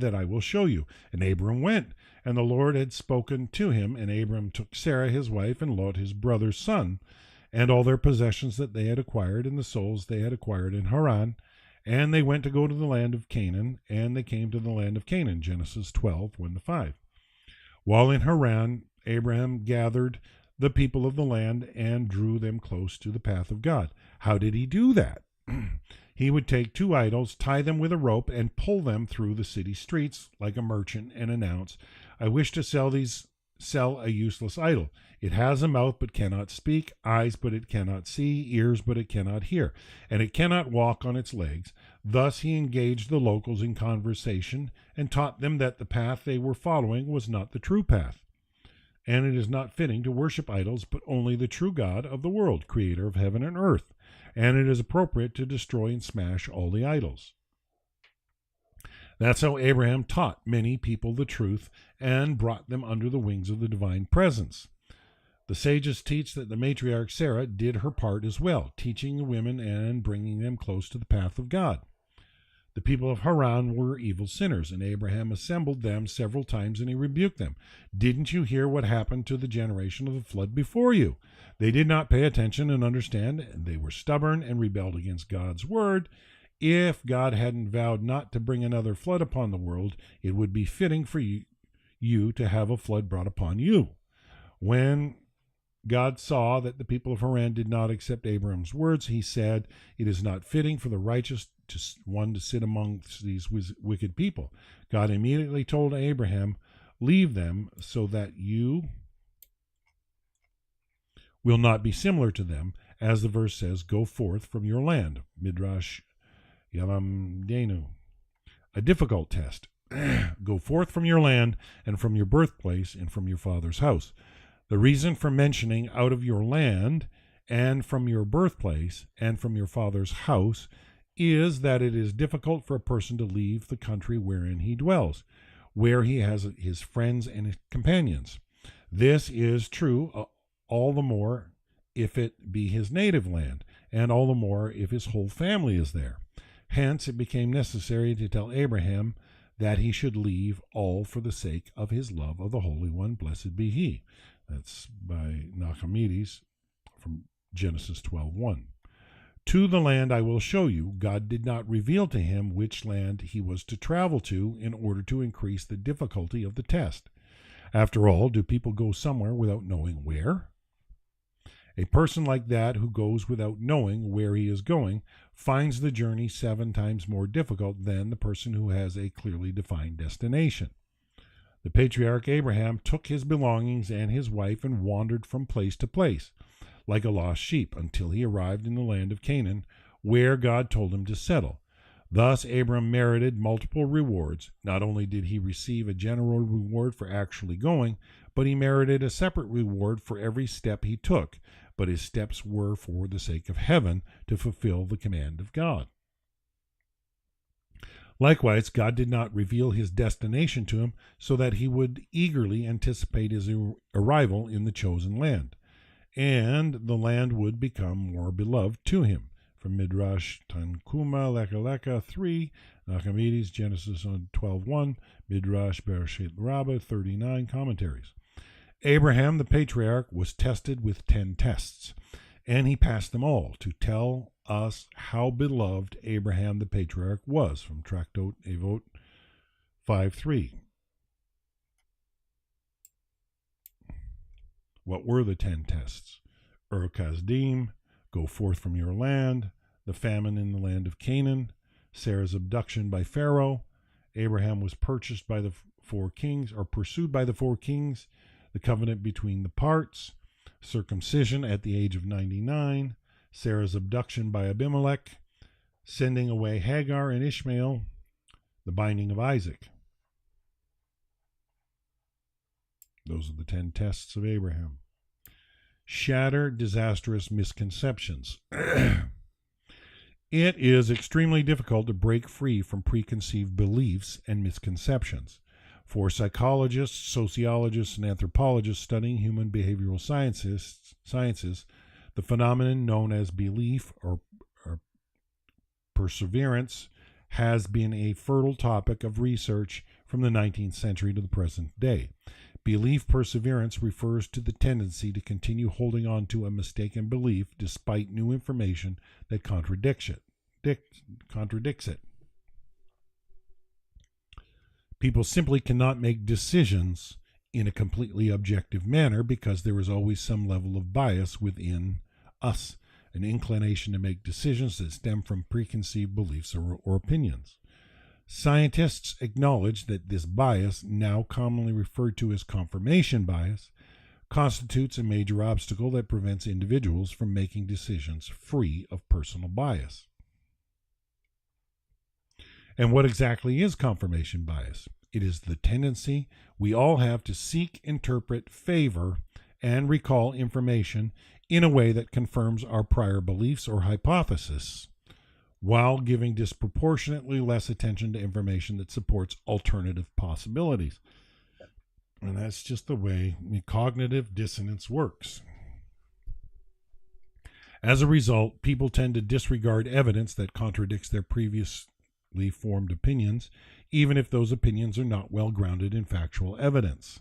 that I will show you." And Abram went, and the Lord had spoken to him. And Abram took Sarah his wife and Lot his brother's son, and all their possessions that they had acquired, and the souls they had acquired in Haran. And they went to go to the land of Canaan, and they came to the land of Canaan. Genesis 12:1-5. While in Haran, Abraham gathered the people of the land and drew them close to the path of God. How did he do that? He would take 2 idols, tie them with a rope, and pull them through the city streets like a merchant and announce, "I wish to sell a useless idol. It has a mouth but cannot speak, eyes but it cannot see, ears but it cannot hear, and it cannot walk on its legs." Thus he engaged the locals in conversation and taught them that the path they were following was not the true path. And it is not fitting to worship idols, but only the true God of the world, creator of heaven and earth. And it is appropriate to destroy and smash all the idols. That's how Abraham taught many people the truth and brought them under the wings of the divine presence. The sages teach that the matriarch Sarah did her part as well, teaching the women and bringing them close to the path of God. The people of Haran were evil sinners, and Abraham assembled them several times, and he rebuked them. "Didn't you hear what happened to the generation of the flood before you? They did not pay attention and understand, and they were stubborn and rebelled against God's word. If God hadn't vowed not to bring another flood upon the world, it would be fitting for you to have a flood brought upon you." When God saw that the people of Haran did not accept Abraham's words, he said, "It is not fitting for the righteous one to sit amongst these wicked people." God immediately told Abraham, "Leave them so that you will not be similar to them." As the verse says, "Go forth from your land." Midrash Yalam Denu. A difficult test. Go forth from your land and from your birthplace and from your father's house. The reason for mentioning out of your land and from your birthplace and from your father's house is that it is difficult for a person to leave the country wherein he dwells, where he has his friends and his companions. This is true all the more if it be his native land, and all the more if his whole family is there. Hence it became necessary to tell Abraham that he should leave all for the sake of his love of the Holy One, blessed be he. That's by Noahides from Genesis 12:1. To the land I will show you, God did not reveal to him which land he was to travel to in order to increase the difficulty of the test. After all, do people go somewhere without knowing where? A person like that who goes without knowing where he is going finds the journey 7 times more difficult than the person who has a clearly defined destination. The patriarch Abraham took his belongings and his wife and wandered from place to place, like a lost sheep, until he arrived in the land of Canaan, where God told him to settle. Thus Abram merited multiple rewards. Not only did he receive a general reward for actually going, but he merited a separate reward for every step he took. But his steps were for the sake of heaven, to fulfill the command of God. Likewise, God did not reveal his destination to him so that he would eagerly anticipate his arrival in the chosen land, and the land would become more beloved to him. From Midrash Tanchuma Leka 3, Noahides, Genesis 12:1, Midrash Bereshit Rabbah 39 commentaries. Abraham, the patriarch, was tested with 10 tests, and he passed them all, to tell us how beloved Abraham the patriarch was, from Tractate Avot 5:3. What were the 10 tests? Kasdim, go forth from your land, the famine in the land of Canaan, Sarah's abduction by Pharaoh, Abraham was purchased by the 4 kings, or pursued by the 4 kings, the covenant between the parts, circumcision at the age of 99, Sarah's abduction by Abimelech, sending away Hagar and Ishmael, the binding of Isaac. Those are the 10 tests of Abraham. Shatter disastrous misconceptions. It is extremely difficult to break free from preconceived beliefs and misconceptions. For psychologists, sociologists, and anthropologists studying human behavioral sciences, the phenomenon known as belief or perseverance has been a fertile topic of research from the 19th century to the present day. Belief perseverance refers to the tendency to continue holding on to a mistaken belief despite new information that contradicts it. People simply cannot make decisions in a completely objective manner because there is always some level of bias within us, an inclination to make decisions that stem from preconceived beliefs or opinions. Scientists acknowledge that this bias, now commonly referred to as confirmation bias, constitutes a major obstacle that prevents individuals from making decisions free of personal bias. And what exactly is confirmation bias? It is the tendency we all have to seek, interpret, favor, and recall information in a way that confirms our prior beliefs or hypotheses, while giving disproportionately less attention to information that supports alternative possibilities. And that's just the way cognitive dissonance works. As a result, people tend to disregard evidence that contradicts their previously formed opinions, even if those opinions are not well grounded in factual evidence.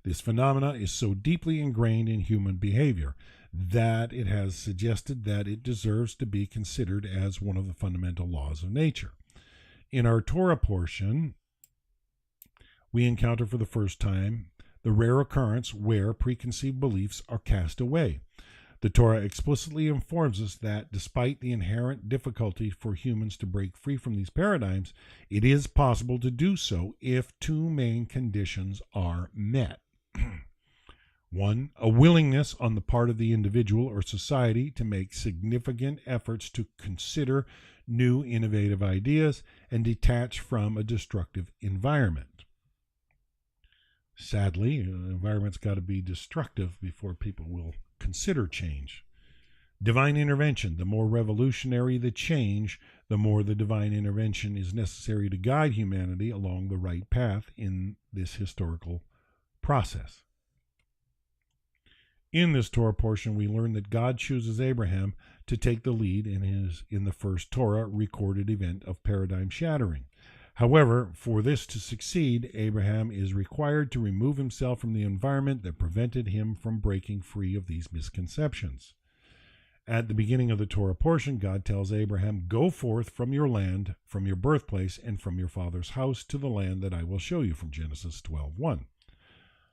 This phenomena is so deeply ingrained in human behavior that it has suggested that it deserves to be considered as one of the fundamental laws of nature. In our Torah portion, we encounter for the first time the rare occurrence where preconceived beliefs are cast away. The Torah explicitly informs us that despite the inherent difficulty for humans to break free from these paradigms, it is possible to do so if 2 main conditions are met. 1, a willingness on the part of the individual or society to make significant efforts to consider new innovative ideas and detach from a destructive environment. Sadly, an environment's got to be destructive before people will consider change. Divine intervention. The more revolutionary the change, the more the divine intervention is necessary to guide humanity along the right path in this historical process. In this Torah portion, we learn that God chooses Abraham to take the lead in the first Torah recorded event of paradigm shattering. However, for this to succeed, Abraham is required to remove himself from the environment that prevented him from breaking free of these misconceptions. At the beginning of the Torah portion, God tells Abraham, "Go forth from your land, from your birthplace, and from your father's house to the land that I will show you," from Genesis 12:1.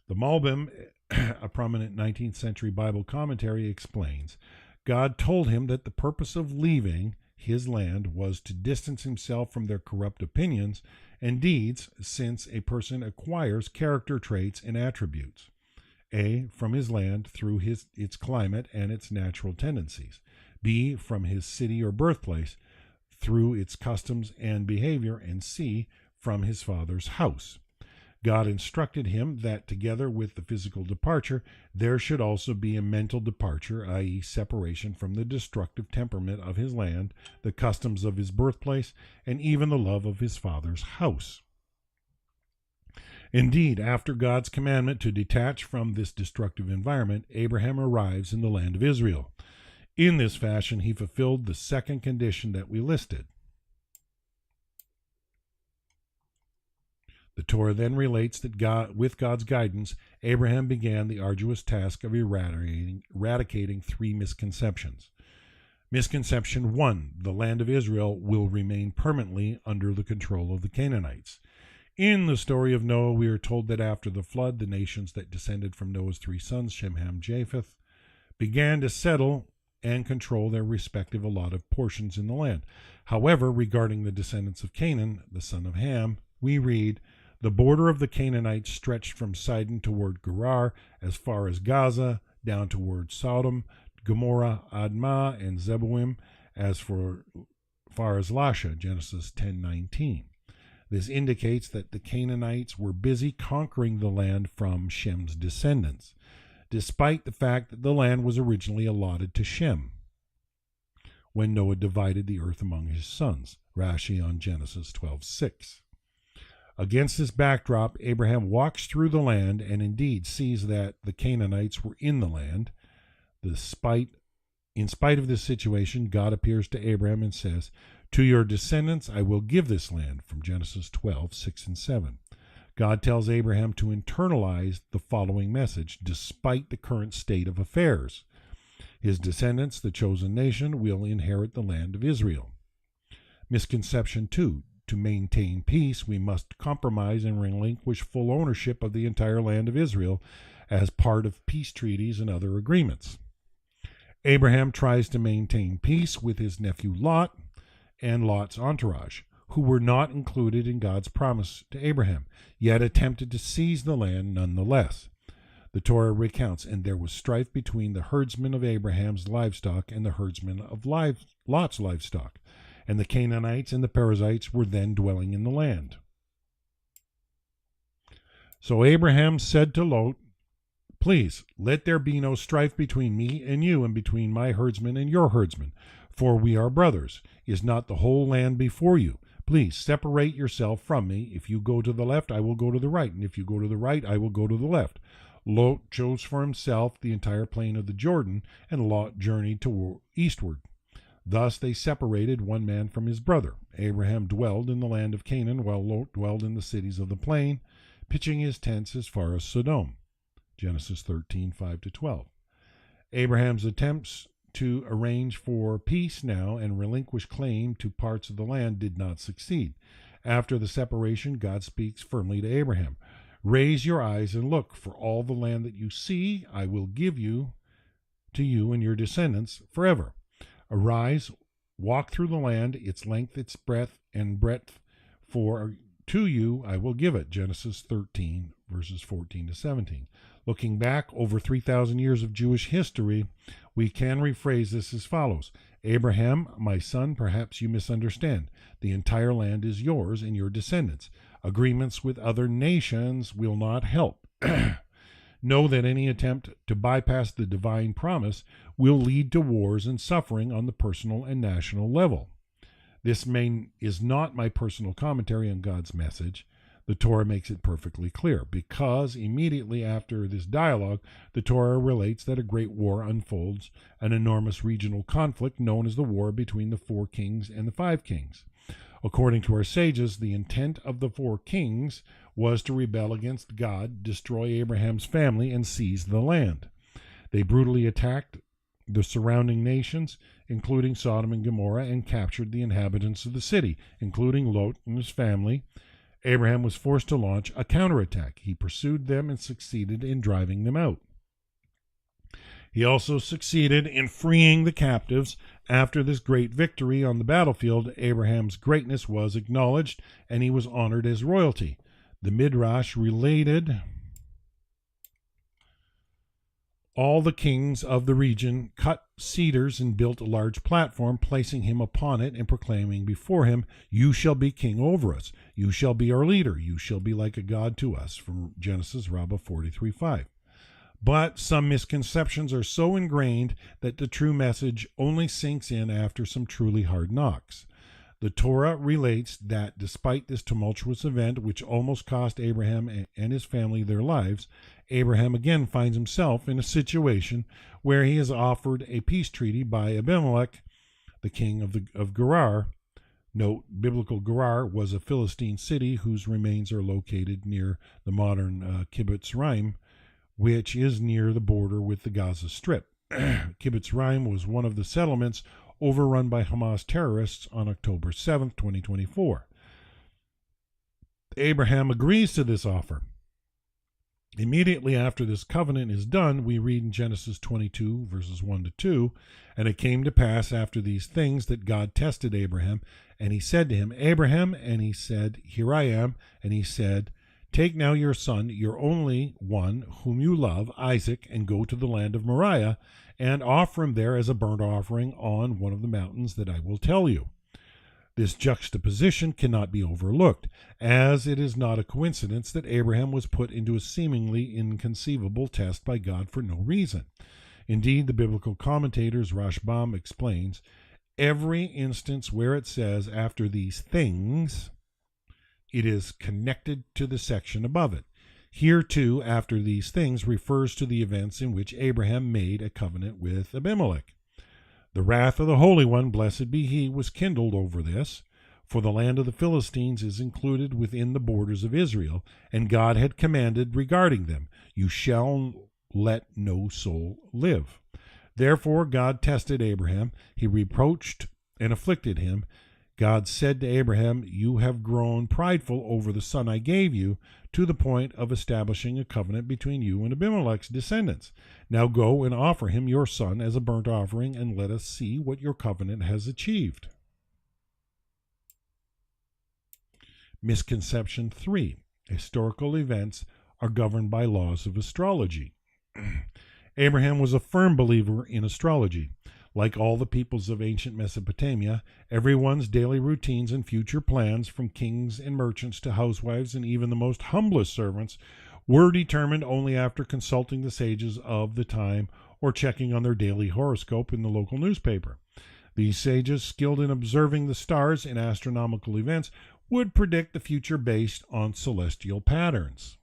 The Malbim, a prominent 19th century Bible commentary, explains, God told him that the purpose of leaving his land was to distance himself from their corrupt opinions and deeds, since a person acquires character traits and attributes. A, from his land through its climate and its natural tendencies. B, from his city or birthplace through its customs and behavior. And C, from his father's house. God instructed him that together with the physical departure, there should also be a mental departure, i.e., separation from the destructive temperament of his land, the customs of his birthplace, and even the love of his father's house. Indeed, after God's commandment to detach from this destructive environment, Abraham arrives in the land of Israel. In this fashion, he fulfilled the second condition that we listed. The Torah then relates that with God's guidance, Abraham began the arduous task of eradicating three misconceptions. Misconception 1, the land of Israel will remain permanently under the control of the Canaanites. In the story of Noah, we are told that after the flood, the nations that descended from Noah's three sons, Shem, Ham, Japheth, began to settle and control their respective allotted portions in the land. However, regarding the descendants of Canaan, the son of Ham, we read, "The border of the Canaanites stretched from Sidon toward Gerar, as far as Gaza, down toward Sodom, Gomorrah, Admah, and Zeboim, as far as Lasha," Genesis 10:19. This indicates that the Canaanites were busy conquering the land from Shem's descendants, despite the fact that the land was originally allotted to Shem when Noah divided the earth among his sons. Rashi on Genesis 12:6. Against this backdrop, Abraham walks through the land and indeed sees that the Canaanites were in the land. In spite of this situation, God appears to Abraham and says, "To your descendants I will give this land," from Genesis 12:6 and 7. God tells Abraham to internalize the following message, despite the current state of affairs. His descendants, the chosen nation, will inherit the land of Israel. Misconception 2. To maintain peace, we must compromise and relinquish full ownership of the entire land of Israel as part of peace treaties and other agreements. Abraham tries to maintain peace with his nephew Lot and Lot's entourage, who were not included in God's promise to Abraham, yet attempted to seize the land nonetheless. The Torah recounts, "And there was strife between the herdsmen of Abraham's livestock and the herdsmen of Lot's livestock, and the Canaanites and the Perizzites were then dwelling in the land. So Abraham said to Lot, 'Please, let there be no strife between me and you, and between my herdsmen and your herdsmen, for we are brothers. Is not the whole land before you? Please separate yourself from me. If you go to the left, I will go to the right, and if you go to the right, I will go to the left.' Lot chose for himself the entire plain of the Jordan, and Lot journeyed eastward. Thus they separated one man from his brother. Abraham dwelled in the land of Canaan, while Lot dwelled in the cities of the plain, pitching his tents as far as Sodom." Genesis 13:5-12. Abraham's attempts to arrange for peace now and relinquish claim to parts of the land did not succeed. After the separation, God speaks firmly to Abraham. "Raise your eyes and look, for all the land that you see I will give to you and your descendants forever. Arise, walk through the land, its length, its breadth, for to you I will give it." Genesis 13, verses 14-17. Looking back over 3,000 years of Jewish history, we can rephrase this as follows. "Abraham, my son, perhaps you misunderstand. The entire land is yours and your descendants. Agreements with other nations will not help. Know that any attempt to bypass the divine promise will lead to wars and suffering on the personal and national level." This is not my personal commentary on God's message. The Torah makes it perfectly clear, because immediately after this dialogue, the Torah relates that a great war unfolds, an enormous regional conflict known as the war between the 4 kings and the 5 kings. According to our sages, the intent of the four kings was to rebel against God, destroy Abraham's family, and seize the land. They brutally attacked the surrounding nations, including Sodom and Gomorrah, and captured the inhabitants of the city, including Lot and his family. Abraham was forced to launch a counterattack. He pursued them and succeeded in driving them out. He also succeeded in freeing the captives. After this great victory on the battlefield, Abraham's greatness was acknowledged, and he was honored as royalty. The Midrash related all the kings of the region cut cedars and built a large platform, placing him upon it and proclaiming before him, "You shall be king over us. You shall be our leader. You shall be like a god to us," from Genesis Rabbah 43:5. But some misconceptions are so ingrained that the true message only sinks in after some truly hard knocks. The Torah relates that despite this tumultuous event, which almost cost Abraham and his family their lives, Abraham again finds himself in a situation where he is offered a peace treaty by Abimelech, the king of Gerar. Note, biblical Gerar was a Philistine city whose remains are located near the modern Kibbutz Reim, which is near the border with the Gaza Strip. Kibbutz Reim was one of the settlements overrun by Hamas terrorists on October 7, 2024. Abraham agrees to this offer. Immediately after this covenant is done, we read in Genesis 22, verses 1 to 2, "And it came to pass after these things that God tested Abraham, and he said to him, Abraham, and he said, Here I am. And he said, Take now your son, your only one, whom you love, Isaac, and go to the land of Moriah, and offer him there as a burnt offering on one of the mountains that I will tell you." This juxtaposition cannot be overlooked, as it is not a coincidence that Abraham was put into a seemingly inconceivable test by God for no reason. Indeed, the biblical commentators Rashbam explains, every instance where it says, "after these things," it is connected to the section above it. Here, too, "after these things" refers to the events in which Abraham made a covenant with Abimelech. The wrath of the Holy One, blessed be he, was kindled over this, for the land of the Philistines is included within the borders of Israel, and God had commanded regarding them, "You shall let no soul live." Therefore God tested Abraham. He reproached and afflicted him. God said to Abraham, "You have grown prideful over the son I gave you, to the point of establishing a covenant between you and Abimelech's descendants. Now go and offer him your son as a burnt offering, and let us see what your covenant has achieved." Misconception 3. Historical events are governed by laws of astrology. Abraham was a firm believer in astrology. Like all the peoples of ancient Mesopotamia, everyone's daily routines and future plans, from kings and merchants to housewives and even the most humblest servants, were determined only after consulting the sages of the time or checking on their daily horoscope in the local newspaper. These sages, skilled in observing the stars and astronomical events, would predict the future based on celestial patterns.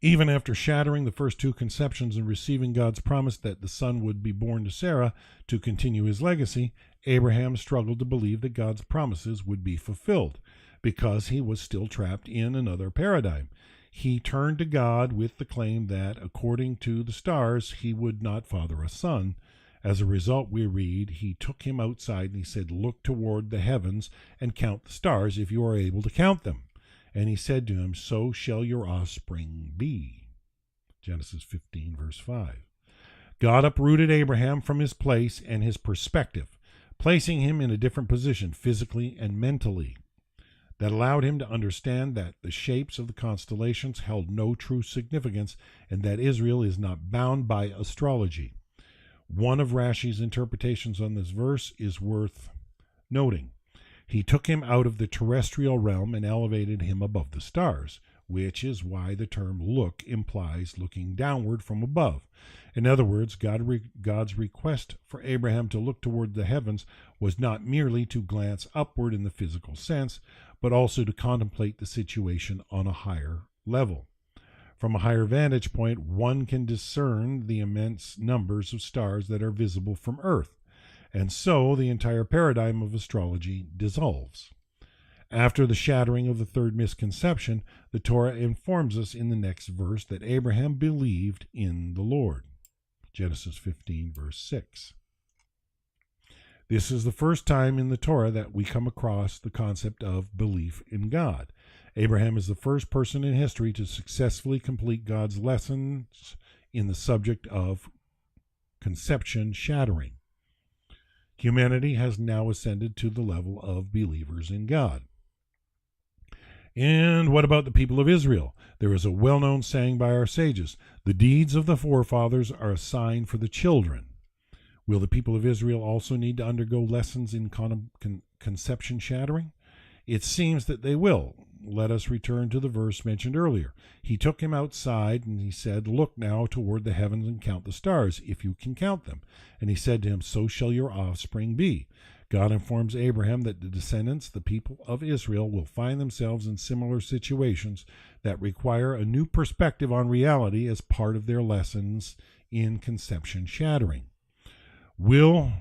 Even after shattering the first two conceptions and receiving God's promise that the son would be born to Sarah to continue his legacy, Abraham struggled to believe that God's promises would be fulfilled, because he was still trapped in another paradigm. He turned to God with the claim that, according to the stars, he would not father a son. As a result, we read, he took him outside and he said, "Look toward the heavens and count the stars if you are able to count them." And he said to him, "So shall your offspring be." Genesis 15, verse 5. God uprooted Abraham from his place and his perspective, placing him in a different position physically and mentally. That allowed him to understand that the shapes of the constellations held no true significance, and that Israel is not bound by astrology. One of Rashi's interpretations on this verse is worth noting. He took him out of the terrestrial realm and elevated him above the stars, which is why the term "look" implies looking downward from above. In other words, God's request for Abraham to look toward the heavens was not merely to glance upward in the physical sense, but also to contemplate the situation on a higher level. From a higher vantage point, one can discern the immense numbers of stars that are visible from Earth. and so the entire paradigm of astrology dissolves. After the shattering of the third misconception, the Torah informs us in the next verse that Abraham believed in the Lord. Genesis 15, verse 6. This is the first time in the Torah that we come across the concept of belief in God. Abraham is the first person in history to successfully complete God's lessons in the subject of conception shattering. Humanity has now ascended to the level of believers in God. And what about the people of Israel? There is a well-known saying by our sages, the deeds of the forefathers are a sign for the children. Will the people of Israel also need to undergo lessons in conception shattering? It seems that they will. Let us return to the verse mentioned earlier. He took him outside, and he said, look now toward the heavens and count the stars, if you can count them. And he said to him, so shall your offspring be. God informs Abraham that the descendants, the people of Israel, will find themselves in similar situations that require a new perspective on reality as part of their lessons in conception shattering. Will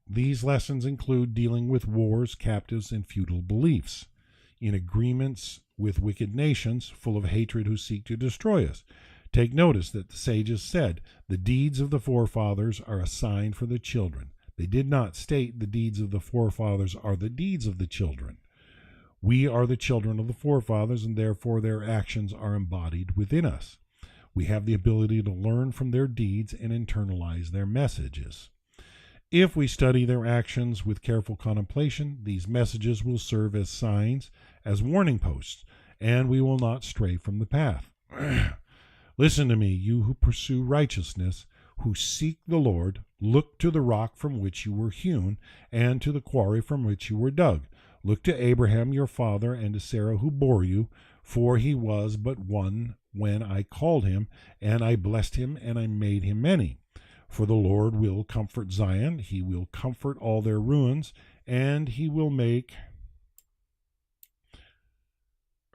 these lessons include dealing with wars, captives, and feudal beliefs, in agreements with wicked nations full of hatred who seek to destroy us? Take notice that the sages said, the deeds of the forefathers are a sign for the children. They did not state the deeds of the forefathers are the deeds of the children. We are the children of the forefathers, and therefore their actions are embodied within us. We have the ability to learn from their deeds and internalize their messages. If we study their actions with careful contemplation, these messages will serve as signs, as warning posts, and we will not stray from the path. Listen to me, you who pursue righteousness, who seek the Lord. Look to the rock from which you were hewn, and to the quarry from which you were dug. Look to Abraham your father, and to Sarah who bore you, for he was but one when I called him, and I blessed him, and I made him many. For the Lord will comfort Zion, he will comfort all their ruins, and he will make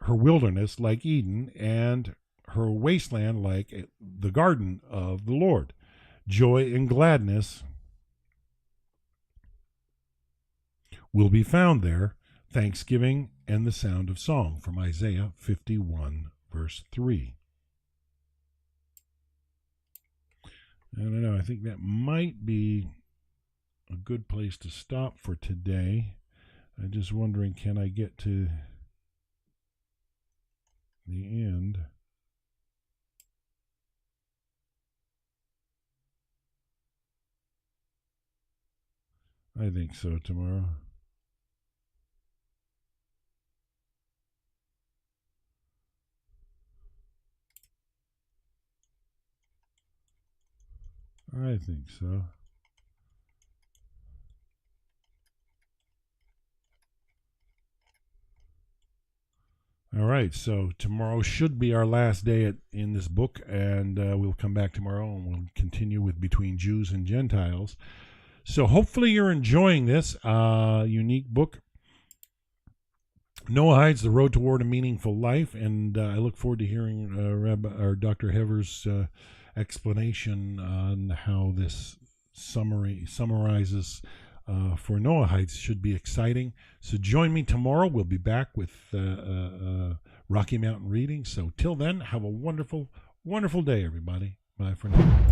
her wilderness like Eden, and her wasteland like the garden of the Lord. Joy and gladness will be found there, thanksgiving and the sound of song, from Isaiah 51, verse 3. I don't know, I think that might be a good place to stop for today. I'm just wondering, can I get to the end? I think so tomorrow. I think so. All right, so tomorrow should be our last day in this book, and we'll come back tomorrow and we'll continue with Between Jews and Gentiles. So hopefully you're enjoying this unique book, Noahides, The Road Toward a Meaningful Life, and I look forward to hearing Dr. Hever's explanation on how this summarizes for Noahides. Should be exciting. So join me tomorrow. We'll be back with Rocky Mountain Reading. So till then, have a wonderful, wonderful day, everybody. Bye for now.